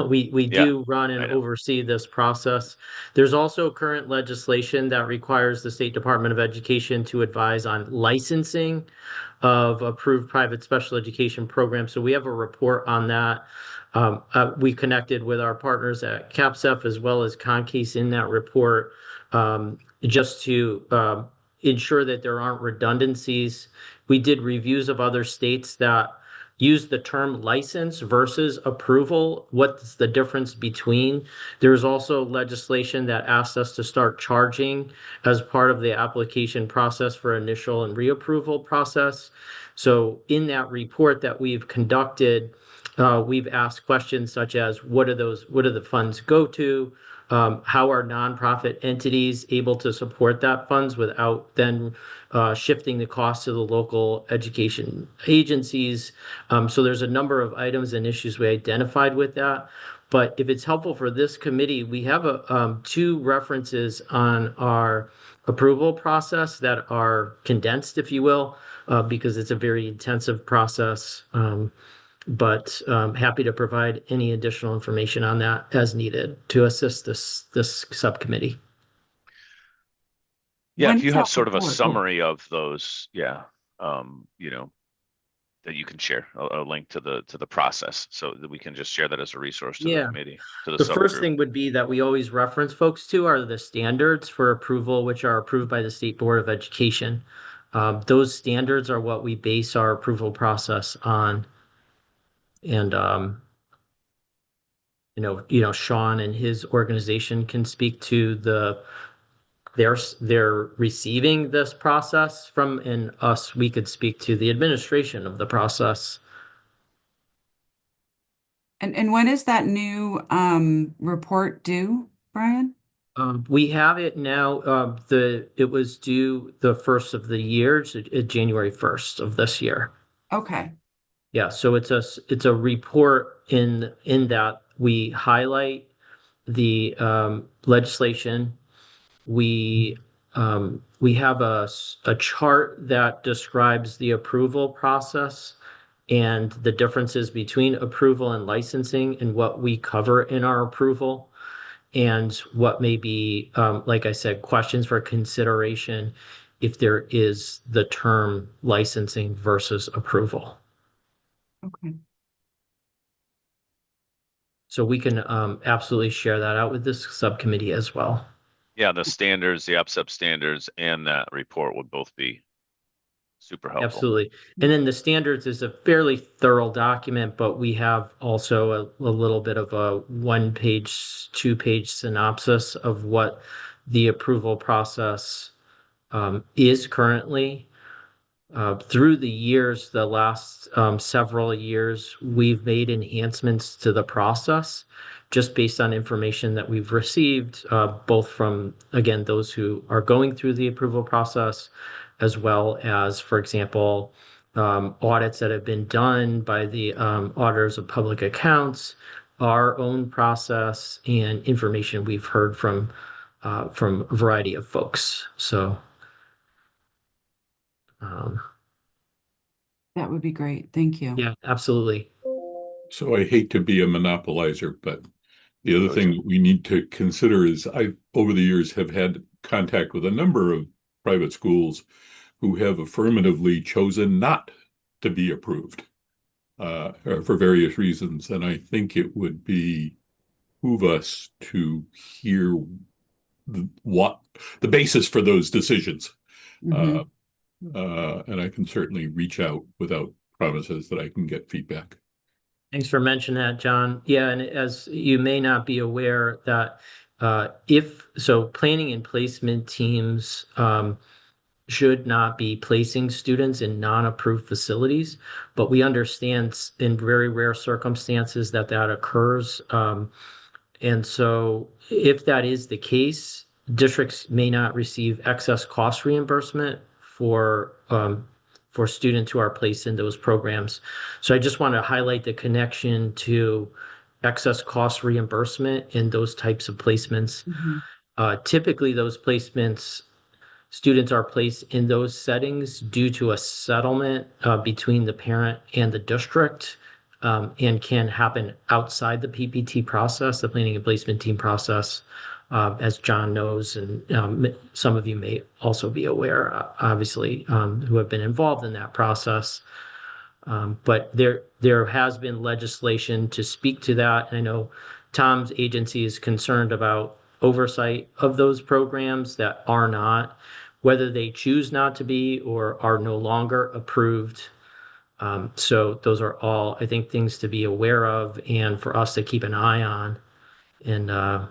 we Yeah, do run and I know. oversee this process. There's also current legislation that requires the State Department of Education to advise on licensing of approved private special education programs. So we have a report on that. We connected with our partners at CAPSEF as well as Concase in that report, just to ensure that there aren't redundancies. We did reviews of other states that use the term license versus approval. What's the difference between? There's also legislation that asks us to start charging as part of the application process for initial and reapproval process. So in that report that we've conducted, we've asked questions such as what do the funds go to? How are nonprofit entities able to support that funds without then shifting the cost to the local education agencies? So there's a number of items and issues we identified with that. But if it's helpful for this committee, we have two references on our approval process that are condensed, if you will, because it's a very intensive process. But happy to provide any additional information on that as needed to assist this subcommittee. Yeah, When if you is have that sort of a report? summary of those, yeah, you know, that you can share a link to the process so that we can just share that as a resource to the Yeah. committee, to the The first subgroup. thing would be that we always reference folks to are the standards for approval, which are approved by the State Board of Education. Those standards are what we base our approval process on. And Sean and his organization can speak to they're receiving this process from, and us, we could speak to the administration of the process. And when is that new report due, Brian? We have it now. It was due the first of the year, so January 1st of this year. Okay. Yeah, so it's a report in that we highlight the legislation. We have a chart that describes the approval process and the differences between approval and licensing and what we cover in our approval and what may be, like I said, questions for consideration if there is the term licensing versus approval. Okay. So we can absolutely share that out with this subcommittee as well. Yeah, the standards, the UPSEP standards and that report would both be super helpful. Absolutely. And then the standards is a fairly thorough document, but we have also a little bit of a 1-page, 2-page synopsis of what the approval process is currently. through the years, the last several years, we've made enhancements to the process just based on information that we've received, both from, again, those who are going through the approval process, as well as, for example, audits that have been done by the auditors of public accounts, our own process, and information we've heard from a variety of folks. So, That would be great. Thank you. yeah, absolutely. So I hate to be a monopolizer, but the other Go, thing John. that we need to consider is I, over the years, have had contact with a number of private schools who have affirmatively chosen not to be approved for various reasons. And I think it would behoove us to hear what the basis for those decisions. Mhm. And I can certainly reach out without promises that I can get feedback. Thanks for mentioning that, John. Yeah, and as you may not be aware that planning and placement teams should not be placing students in non-approved facilities, but we understand in very rare circumstances that occurs. And so if that is the case, districts may not receive excess cost reimbursement for students who are placed in those programs. So I just want to highlight the connection to excess cost reimbursement in those types of placements. Typically, those placements, students are placed in those settings due to a settlement between the parent and the district, and can happen outside the PPT process, the planning and placement team process, as John knows, and some of you may also be aware, obviously, who have been involved in that process. But there has been legislation to speak to that. And I know Tom's agency is concerned about oversight of those programs that are not, whether they choose not to be or are no longer approved. So those are all, I think, things to be aware of and for us to keep an eye on. And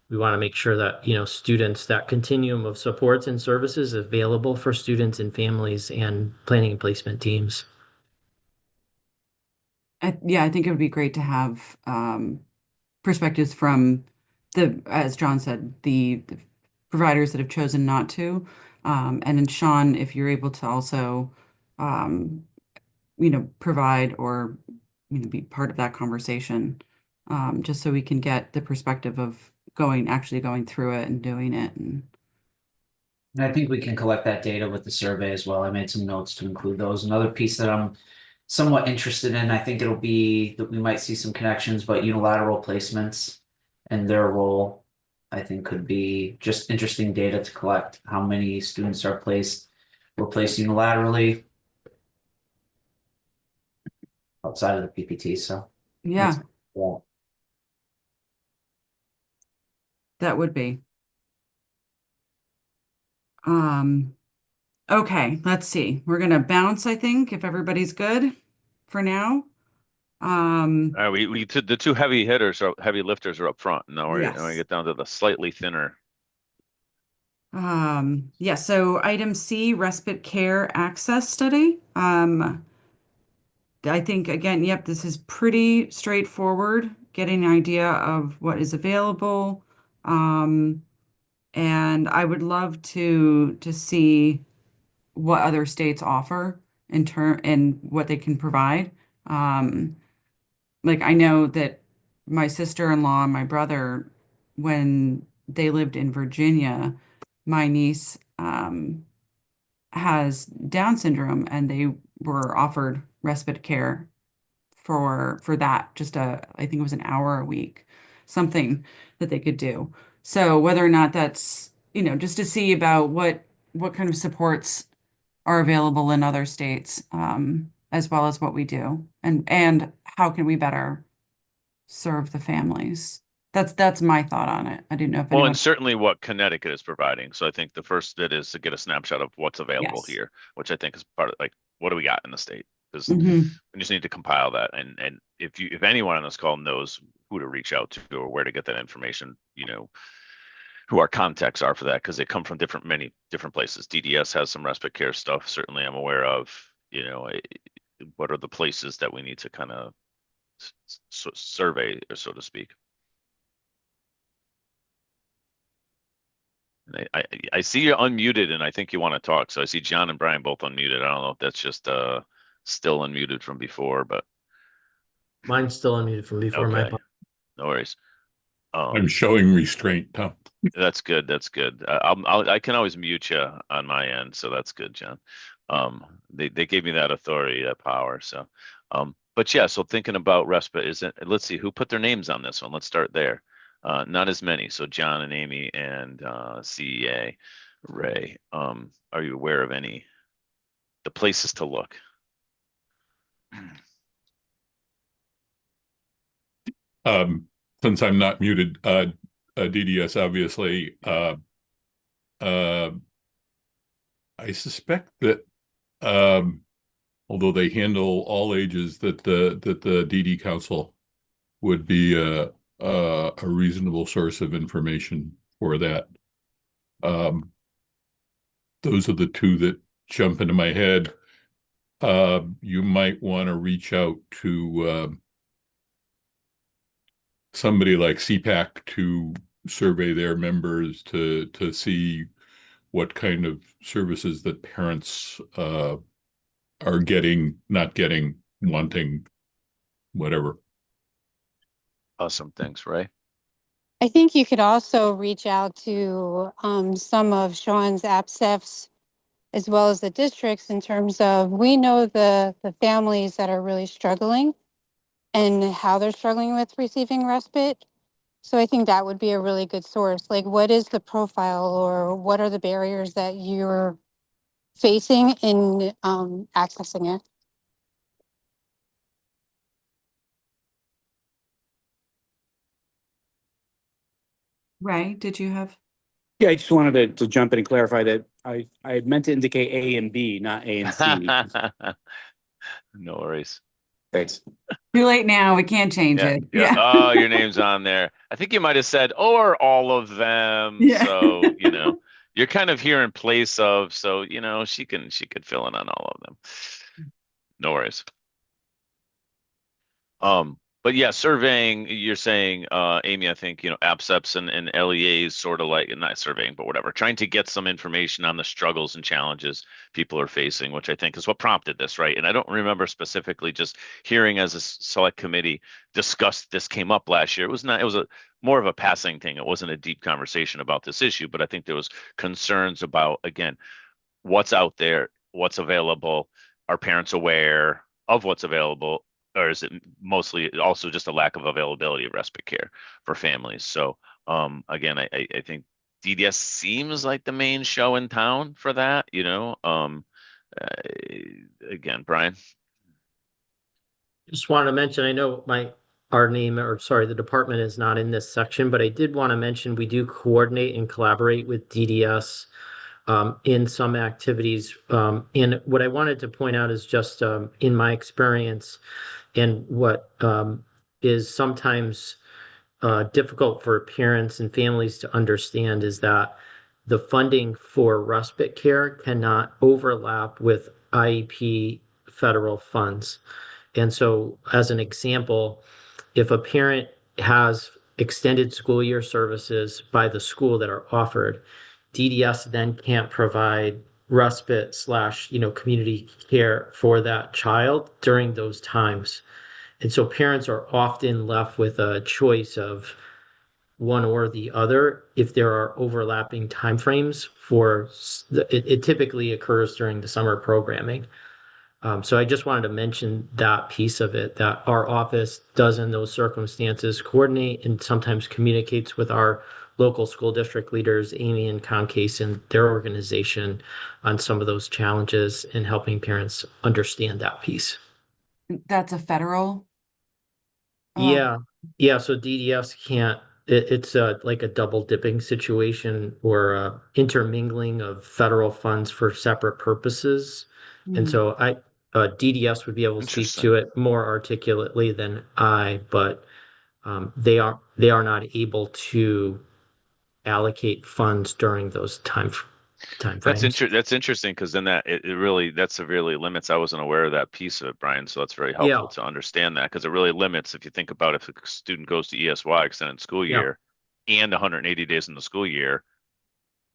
we want to make sure that, students, that continuum of supports and services available for students and families and planning and placement teams. Yeah, I think it would be great to have perspectives from as John said, the providers that have chosen not to. And then Sean, if you're able to also, provide or, be part of that conversation, just so we can get the perspective of actually going through it and doing it. And I think we can collect that data with the survey as well. I made some notes to include those. Another piece that I'm somewhat interested in, I think it'll be that we might see some connections, but unilateral placements and their role, I think could be just interesting data to collect. How many students were placed unilaterally outside of the PPT. So yeah, yeah. that would be. Okay, let's see. We're gonna bounce, I think, if everybody's good for now. We the two heavy hitters or heavy lifters are up front. Now we're Yes. going to get down to the slightly thinner. Yeah, so item C, respite care access study. I think again, yep, this is pretty straightforward, getting an idea of what is available. And I would love to see what other states offer and what they can provide. Like I know that my sister-in-law and my brother, when they lived in Virginia, my niece has Down syndrome and they were offered respite care for that, just I think it was an hour a week, something that they could do. So whether or not that's, just to see about what kind of supports are available in other states, as well as what we do, and how can we better serve the families. That's my thought on it. I didn't know if Well, anyone. and certainly what Connecticut is providing. So I think the first bit is to get a snapshot of what's available Yes. here, which I think is part of like, what do we got in the state? Because Mhm. we just need to compile that. And if anyone on this call knows who to reach out to or where to get that information, who our contacts are for that, because they come from many different places. DDS has some respite care stuff. Certainly, I'm aware of. What are the places that we need to kind of survey, or so to speak. And I see you're unmuted, and I think you want to talk. So I see John and Brian both unmuted. I don't know if that's just still unmuted from before, but Mine's still unmuted from before. My okay, no worries. I'm showing restraint, Tom. That's good. That's good. I can always mute you on my end, so that's good, John. They gave me that authority, that power. So, but yeah. So thinking about respite, let's see who put their names on this one. Let's start there. Not as many. So John and Amy and CEA, Ray. Are you aware of the places to look? Since I'm not muted, DDS obviously. I suspect that although they handle all ages, that the DD Council would be a reasonable source of information for that. Those are the two that jump into my head. You might want to reach out to somebody like CPAC to survey their members to see what kind of services that parents are getting, not getting, wanting, whatever. Awesome. Thanks, Ray. I think you could also reach out to some of Sean's APSEFs as well as the districts in terms of, we know the families that are really struggling and how they're struggling with receiving respite. So I think that would be a really good source. Like, what is the profile, or what are the barriers that you're facing in accessing it? Ray, did you have? Yeah, I just wanted to jump in and clarify that I had meant to indicate A and B, not A and C. No worries. Thanks. Too late now. We can't change Yeah, it. yeah. Oh, your name's on there. I think you might have said, or all of them. Yeah. So, you're kind of here in place of, so, she could fill in on all of them. No worries. But yeah, surveying, you're saying, Amy, I think, APSEPs and LEAs sort of like, not surveying, but whatever, trying to get some information on the struggles and challenges people are facing, which I think is what prompted this, right? And I don't remember specifically just hearing as a select committee discussed this came up last year. It was more of a passing thing. It wasn't a deep conversation about this issue, but I think there was concerns about, again, what's out there, what's available, are parents aware of what's available, or is it mostly also just a lack of availability of respite care for families? So again, I think DDS seems like the main show in town for that, again, Brian. Just wanted to mention, I know the department is not in this section, but I did want to mention we do coordinate and collaborate with DDS in some activities. And what I wanted to point out is just in my experience, and what is sometimes difficult for parents and families to understand, is that the funding for respite care cannot overlap with IEP federal funds. And so, as an example, if a parent has extended school year services by the school that are offered, DDS then can't provide respite / community care for that child during those times. And so parents are often left with a choice of one or the other if there are overlapping timeframes it typically occurs during the summer programming. So I just wanted to mention that piece of it, that our office does in those circumstances coordinate and sometimes communicates with our local school district leaders, Amy and Concase and their organization, on some of those challenges and helping parents understand that piece. That's a federal. Yeah. So DDS can't, it's like a double dipping situation, or intermingling of federal funds for separate purposes. And so DDS would be able to speak Interesting. to it more articulately than I, but they are not able to allocate funds during those time frames. That's interesting because then that severely limits. I wasn't aware of that piece of it, Brian. So that's very helpful to understand that because it really limits if you think about if a student goes to ESY extended school year and 180 days in the school year,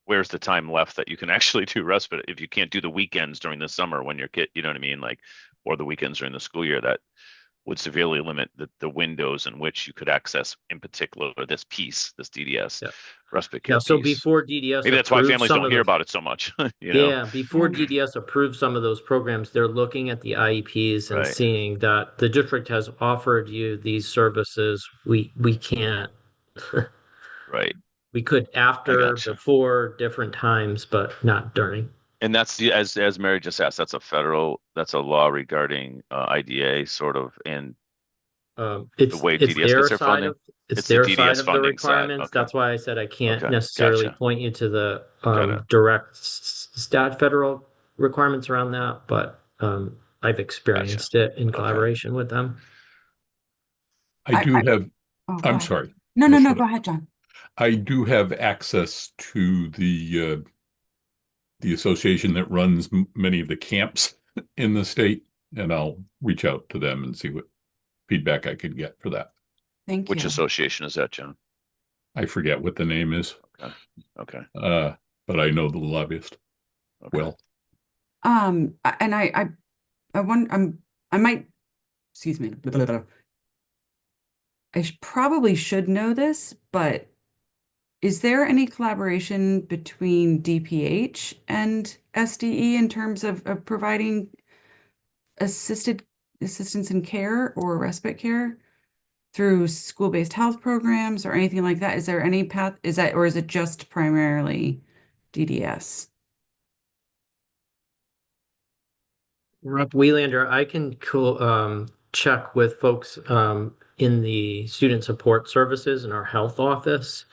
where's the time left that you can actually do respite if you can't do the weekends during the summer when your kid, you know what I mean? Like, or the weekends during the school year, that would severely limit the windows in which you could access, in particular, this piece, this DDS respite care So piece. before DDS, Maybe that's why families don't hear about it so much. You know? Before DDS approves some of those programs, they're looking at the IEPs and seeing that the district has offered you these services. We can't. Right. We could after, before, different times, but not during. And that's as Mary just asked, that's a law regarding IDA sort of, and it's the way it's DDS their gets their side funding. of it's the their DDS side of the funding side. requirements. Okay. That's why I said I can't Okay. necessarily Gotcha. point you to the direct federal requirements around that, but I've experienced it in collaboration with them. I'm sorry. No, go ahead, John. I do have access to the association that runs many of the camps in the state, and I'll reach out to them and see what feedback I could get for that. Thank you. Which association is that, John? I forget what the name is. Okay. But I know the lobbyist well. And I want I might, excuse me. Probably should know this, but is there any collaboration between DPH and SDE in terms of providing assistance in care or respite care through school-based health programs or anything like that? Is there any path, or is it just primarily DDS? Rep. Welander, I can check with folks in the student support services in our health office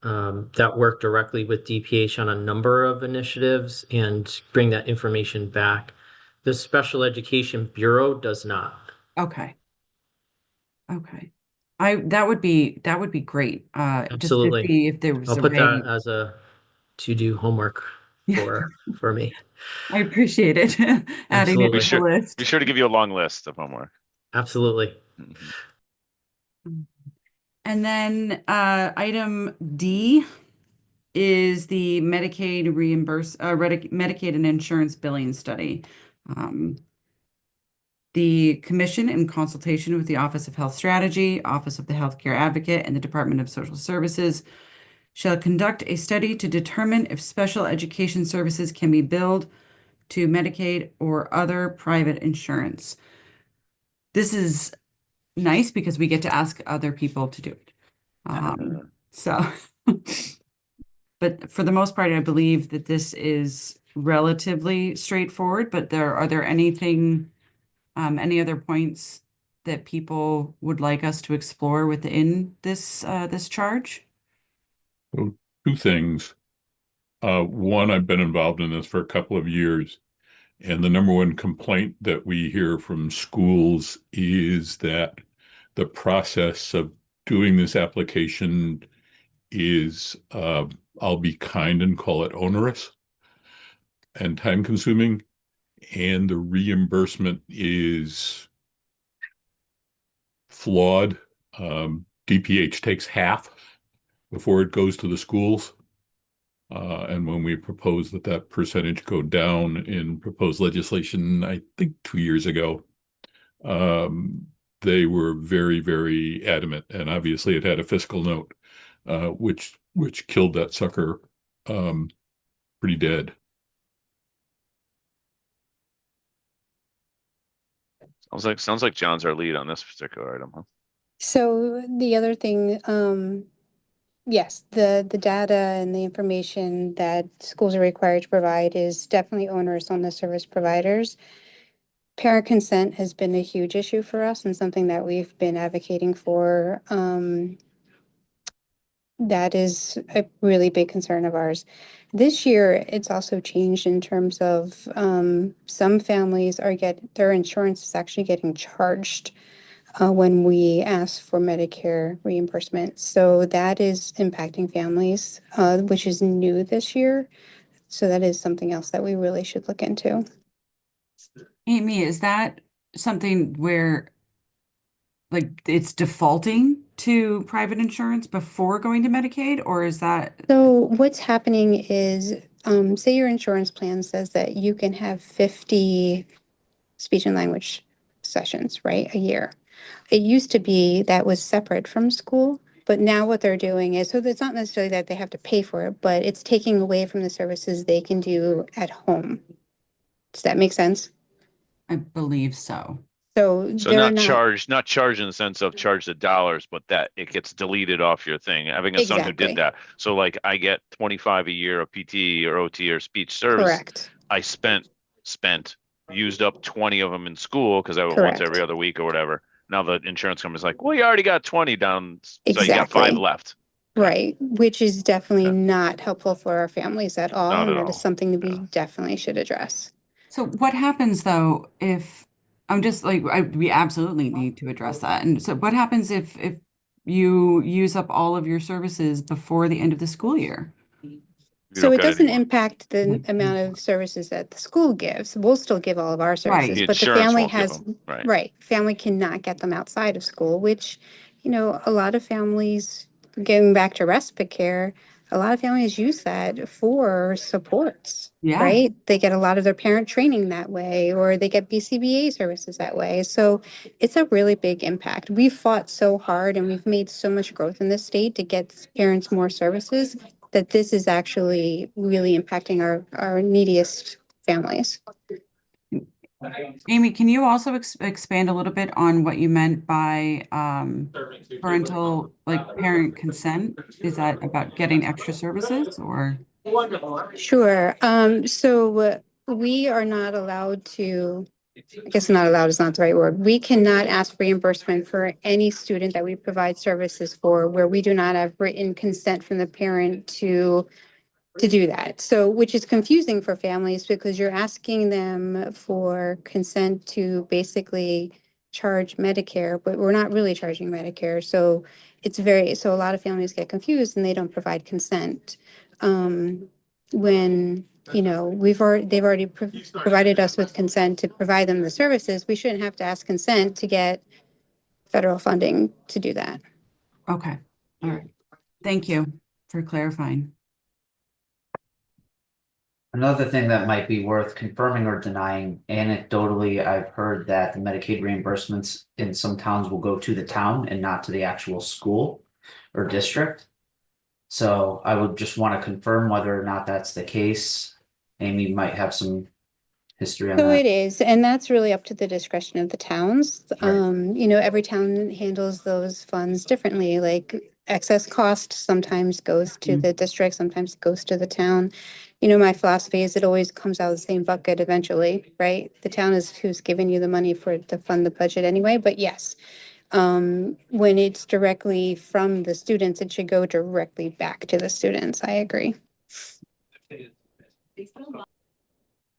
that work directly with DPH on a number of initiatives and bring that information back. The Special Education Bureau does not. Okay. That would be great. Absolutely. Just to see if there was I'll a put way. that as a to-do homework for me. I appreciate it. Adding it to the list. Be sure to give you a long list of homework. Absolutely. And then item D is the Medicaid Medicaid and insurance billing study. The commission, in consultation with the Office of Health Strategy, Office of the Healthcare Advocate, and the Department of Social Services, shall conduct a study to determine if special education services can be billed to Medicaid or other private insurance. This is nice because we get to ask other people to do it. But for the most part, I believe that this is relatively straightforward, but are there any other points that people would like us to explore within this charge? So, two things. One, I've been involved in this for a couple of years, and the number one complaint that we hear from schools is that the process of doing this application is, I'll be kind and call it onerous and time consuming, and the reimbursement is flawed. DPH takes half before it goes to the schools. And when we proposed that percentage go down in proposed legislation, I think 2 years ago, they were very, very adamant. And obviously it had a fiscal note, which killed that sucker pretty dead. Sounds like John's our lead on this particular item, huh? So the other thing, yes, the data and the information that schools are required to provide is definitely onerous on the service providers. Parent consent has been a huge issue for us and something that we've been advocating for. That is a really big concern of ours. This year, it's also changed in terms of some families their insurance is actually getting charged when we ask for Medicare reimbursement. So that is impacting families, which is new this year. So that is something else that we really should look into. Amy, is that something where like it's defaulting to private insurance before going to Medicaid, or is that So what's happening is, say your insurance plan says that you can have 50 speech and language sessions, right, a year. It used to be that was separate from school, but now what they're doing is, so it's not necessarily that they have to pay for it, but it's taking away from the services they can do at home. Does that make sense? I believe so. So So they're not not, charged in the sense of charge the dollars, but that it gets deleted off your thing. Having a son who did exactly, that. So like I get 25 a year of PT or OT or speech service. correct, I used up 20 of them in school because I went once every correct, other week or whatever. Now the insurance company's like, well, you already got 20 down, so you got 5 exactly. left. Right, which is definitely Okay. not helpful for our families at all, Not and at that is all. something that we Yeah. definitely should address. So what happens though if I'm just like we absolutely need to address that. And so what happens if you use up all of your services before the end of the school year? You So don't it got doesn't anymore. impact the amount of services that the school gives. We'll still give all of our services, The but the insurance family won't give has, them. Right. right, family cannot get them outside of school, which, a lot of families, getting back to respite care, a lot of families use that for supports, Yeah. right? They get a lot of their parent training that way, or they get BCBA services that way. So it's a really big impact. We've fought so hard and we've made so much growth in this state to get parents more services that this is actually really impacting our neediest families. Amy, can you also expand a little bit on what you meant by parental, like parent consent? Is that about getting extra services or? Sure. So we are not allowed to, I guess not allowed is not the right word. We cannot ask reimbursement for any student that we provide services for where we do not have written consent from the parent to do that. So, which is confusing for families because you're asking them for consent to basically charge Medicare, but we're not really charging Medicare. So so a lot of families get confused and they don't provide consent. When, they've already provided us with consent to provide them the services, we shouldn't have to ask consent to get federal funding to do that. Okay. All right. Thank you for clarifying. Another thing that might be worth confirming or denying, anecdotally, I've heard that the Medicaid reimbursements in some towns will go to the town and not to the actual school or district. So I would just want to confirm whether or not that's the case. Amy might have some history on So that. it is, and that's really up to the discretion of the towns. Right. Every town handles those funds differently, like excess cost sometimes goes to the district, sometimes it goes to the town. My philosophy is it always comes out of the same bucket eventually, right? The town is who's giving you the money to fund the budget anyway, but yes. When it's directly from the students, it should go directly back to the students. I agree.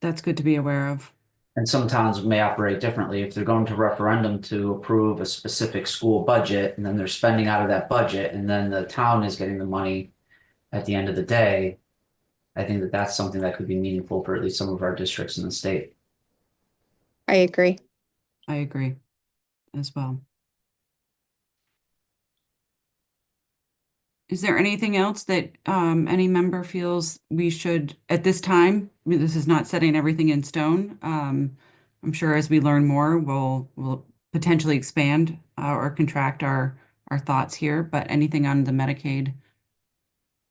That's good to be aware of. And some towns may operate differently. If they're going to referendum to approve a specific school budget and then they're spending out of that budget and then the town is getting the money at the end of the day, I think that that's something that could be meaningful for at least some of our districts in the state. I agree. I agree as well. Is there anything else that any member feels we should, at this time, this is not setting everything in stone. I'm sure as we learn more, we'll potentially expand or contract our thoughts here, but anything on the Medicaid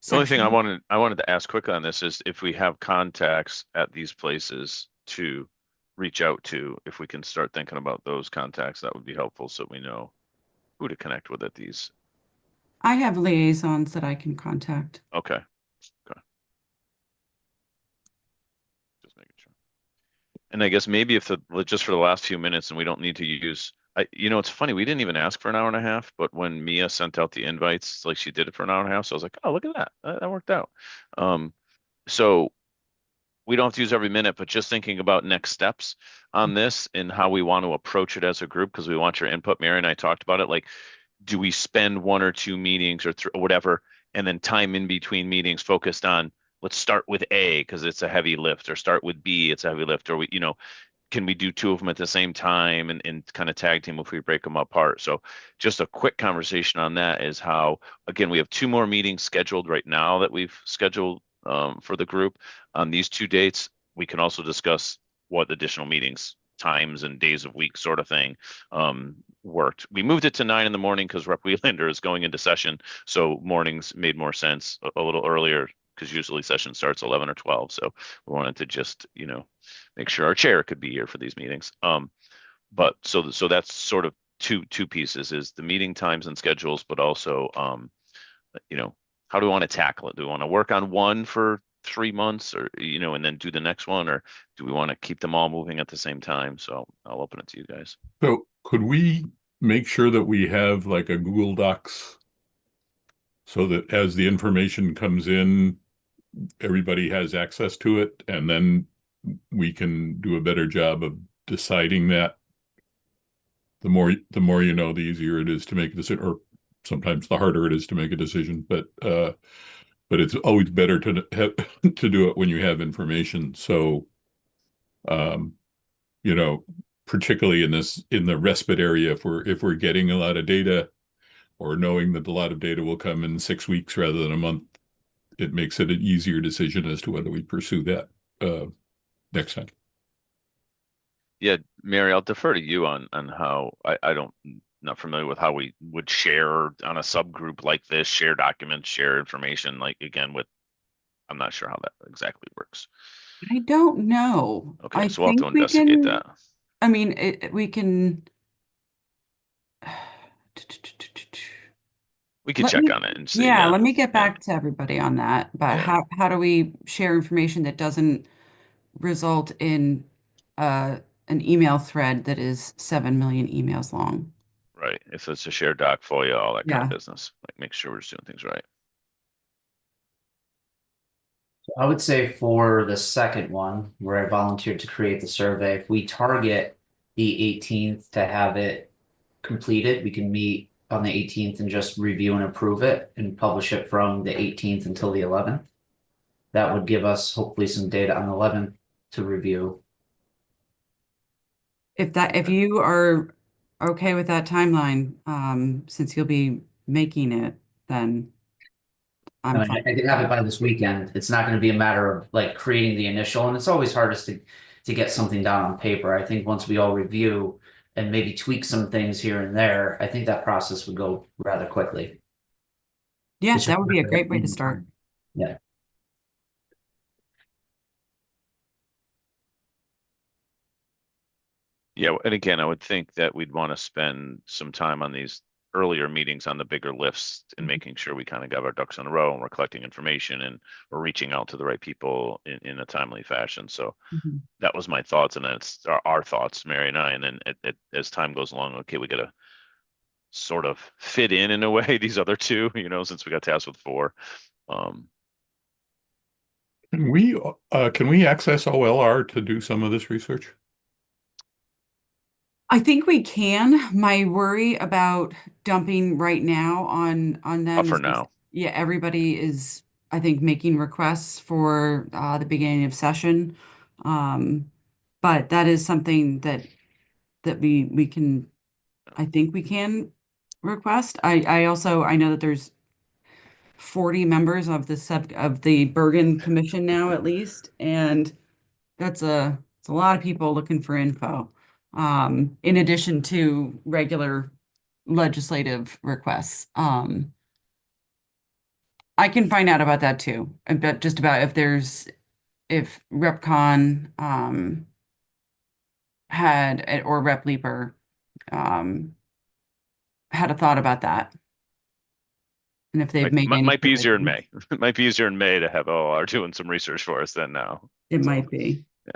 The only thing section? I wanted to ask quickly on this is if we have contacts at these places to reach out to, if we can start thinking about those contacts, that would be helpful so we know who to connect with at these. I have liaisons that I can contact. Okay. Okay. Just making sure. And I guess maybe just for the last few minutes and we don't need to use, it's funny, we didn't even ask for an hour and a half, but when Mia sent out the invites, like she did it for an hour and a half. So I was like, oh, look at that. That worked out. So we don't have to use every minute, but just thinking about next steps on this and how we want to approach it as a group, because we want your input. Mary and I talked about it. Like, do we spend 1 or 2 meetings or whatever, and then time in between meetings focused on, let's start with A because it's a heavy lift, or start with B, it's a heavy lift, or can we do 2 of them at the same time and kind of tag team if we break them apart? So just a quick conversation on that is how, again, we have 2 more meetings scheduled right now that we've scheduled for the group on these 2 dates. We can also discuss what additional meetings, times and days of week sort of thing worked. We moved it to 9 in the morning because Rep Wheelander is going into session. So mornings made more sense a little earlier, because usually session starts 11 or 12. So we wanted to just, make sure our chair could be here for these meetings. But so that's sort of two pieces, is the meeting times and schedules, but also, how do we want to tackle it? Do we want to work on one for 3 months, or, and then do the next one, or do we want to keep them all moving at the same time? So I'll open it to you guys. So could we make sure that we have like a Google Docs so that as the information comes in, everybody has access to it, and then we can do a better job of deciding that? The more you know, the easier it is to make a decision, or sometimes the harder it is to make a decision. But it's always better to have, to do it when you have information. So, particularly in the respite area, if we're getting a lot of data, or knowing that a lot of data will come in 6 weeks rather than a month, it makes it an easier decision as to whether we pursue that next time. Yeah, Mary, I'll defer to you on how I don't, not familiar with how we would share on a subgroup like this, share documents, share information. Like, again, I'm not sure how that exactly works. I don't know. Okay, I so we'll have to think we investigate can, that. I mean, we can. We could Let check me, on it and see. yeah, Yeah, let me get yeah, back to everybody on that. But yeah. how do we share information that doesn't result in an email thread that is 7 million emails long? Right. If it's a shared doc, FOIA, all that kind of Yeah. business. Like, make sure we're just doing things right. I would say for the second one, where I volunteered to create the survey, if we target the 18th to have it completed, we can meet on the 18th and just review and approve it and publish it from the 18th until the 11th. That would give us hopefully some data on the 11th to review. If you are okay with that timeline, since you'll be making it, then I'm I fine. could have it by this weekend. It's not going to be a matter of like creating the initial, and it's always hardest to get something down on paper. I think once we all review and maybe tweak some things here and there, I think that process would go rather quickly. Yeah, It's that would be a just- great way to start. Yeah. Yeah, and again, I would think that we'd want to spend some time on these earlier meetings on the bigger lifts and making sure we kind of got our ducks in a row and we're collecting information and we're reaching out to the right people in a timely fashion. So Mhm. that was my thoughts, and that's our thoughts, Mary and I. And then as time goes along, okay, we got to sort of fit in a way these other 2, since we got tasked with 4. Can we access OLR to do some of this research? I think we can. My worry about dumping right now on them For is just, now. yeah, everybody is, I think, making requests for the beginning of session. But that is something that we can, I think we can request. I also, I know that there's 40 members of the Bergen Commission now, at least, and it's a lot of people looking for info. In addition to regular legislative requests. I can find out about that too. I bet just about if RepCon had, or Rep Leaper had a thought about that. And if they've made any Might be easier in provisions. May. It might be easier in May to have OLR doing some research for us than now. It So, might be. yeah.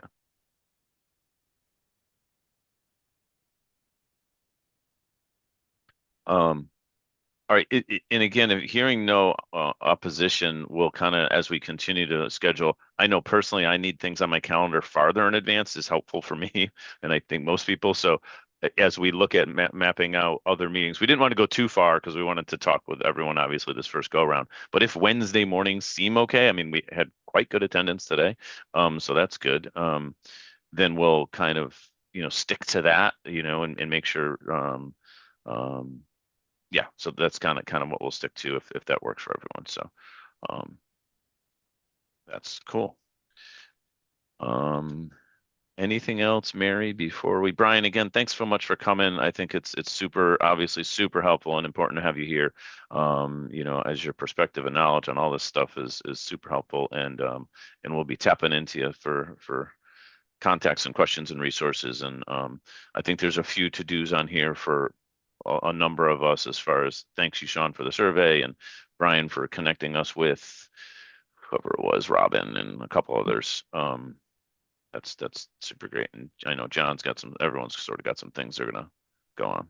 All right. And again, hearing no opposition will kind of, as we continue to schedule, I know personally I need things on my calendar farther in advance is helpful for me. And I think most people. So as we look at mapping out other meetings, we didn't want to go too far because we wanted to talk with everyone, obviously, this first go around. But if Wednesday mornings seem okay, I mean, we had quite good attendance today. So that's good. Then we'll kind of, stick to that, and make sure, yeah, so that's kind of what we'll stick to if that works for everyone. So that's cool. Anything else, Mary, before we, Brian, again, thanks so much for coming. I think it's obviously super helpful and important to have you here. As your perspective and knowledge on all this stuff is super helpful, and we'll be tapping into you for contacts and questions and resources. And I think there's a few to-dos on here for a number of us, as far as thanks you, Sean, for the survey, and Brian for connecting us with whoever it was, Robin, and a couple others. That's super great. And I know John's got everyone's sort of got some things they're gonna go on.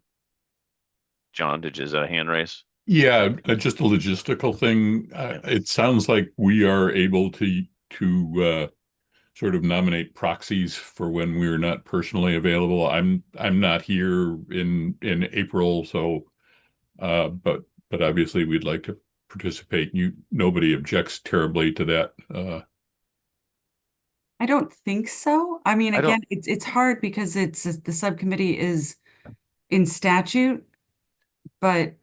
John, is that a hand raise? Yeah, just a logistical thing. It sounds like we are able to sort of nominate proxies for when we're not personally available. I'm not here in April, so but obviously we'd like to participate. Nobody objects terribly to that. I don't think so. I mean, again, it's hard because the subcommittee is in statute, but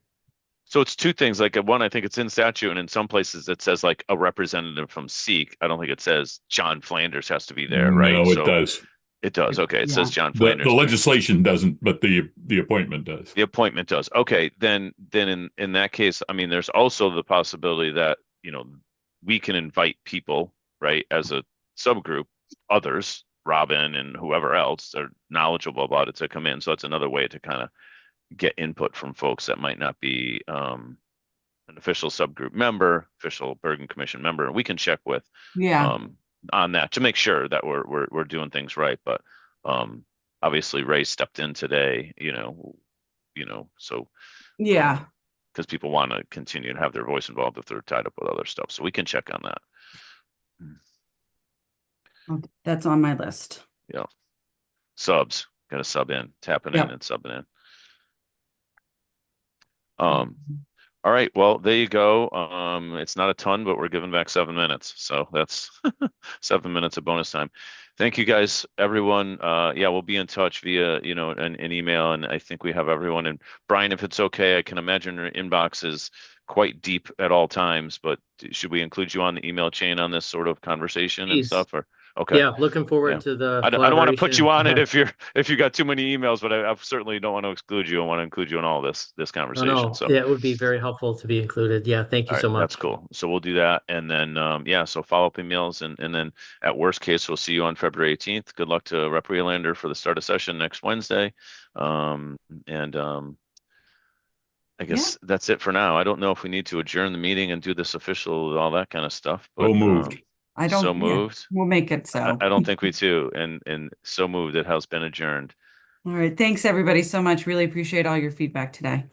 So it's two things. Like one, I think it's in statute, and in some places it says like a representative from SEEK. I don't think it says John Flanders has to be there, right? No, it does. It does. Okay, it says John The Flanders. legislation doesn't, but the appointment does. The appointment does. Okay, then in that case, I mean, there's also the possibility that we can invite people, right, as a subgroup, others, Robin and whoever else are knowledgeable about it, to come in. So that's another way to kind of get input from folks that might not be an official subgroup member, official Bergen Commission member. We can check with on that to make sure that we're doing things right. But obviously Ray stepped in today, so yeah, because people want to continue to have their voice involved if they're tied up with other stuff. So we can check on that. That's on my list. Yeah. Subs, got to sub in, tapping in and subbing in. All right, well, there you go. It's not a ton, but we're giving back 7 minutes. So that's 7 minutes of bonus time. Thank you guys, everyone. Yeah, we'll be in touch via, an email, and I think we have everyone. And Brian, if it's okay, I can imagine your inbox is quite deep at all times, but should we include you on the email chain on this sort of conversation and stuff? Or okay. Yeah, looking forward to the I don't want to put you on it if you got too many emails, but I certainly don't want to exclude you. I want to include you in all this conversation. No. So yeah, it would be very helpful to be included. Yeah, thank you so much. That's cool. So we'll do that, and then so follow up emails, and then at worst case we'll see you on February 18th. Good luck to Rep. Relander for the start of session next Wednesday, I guess that's it for now. I don't know if we need to adjourn the meeting and do this official, all that kind of stuff. But, so moved. I don't. So moved. We'll make it so. I don't think we do. And so moved. It has been adjourned. All right. Thanks everybody so much. Really appreciate all your feedback today.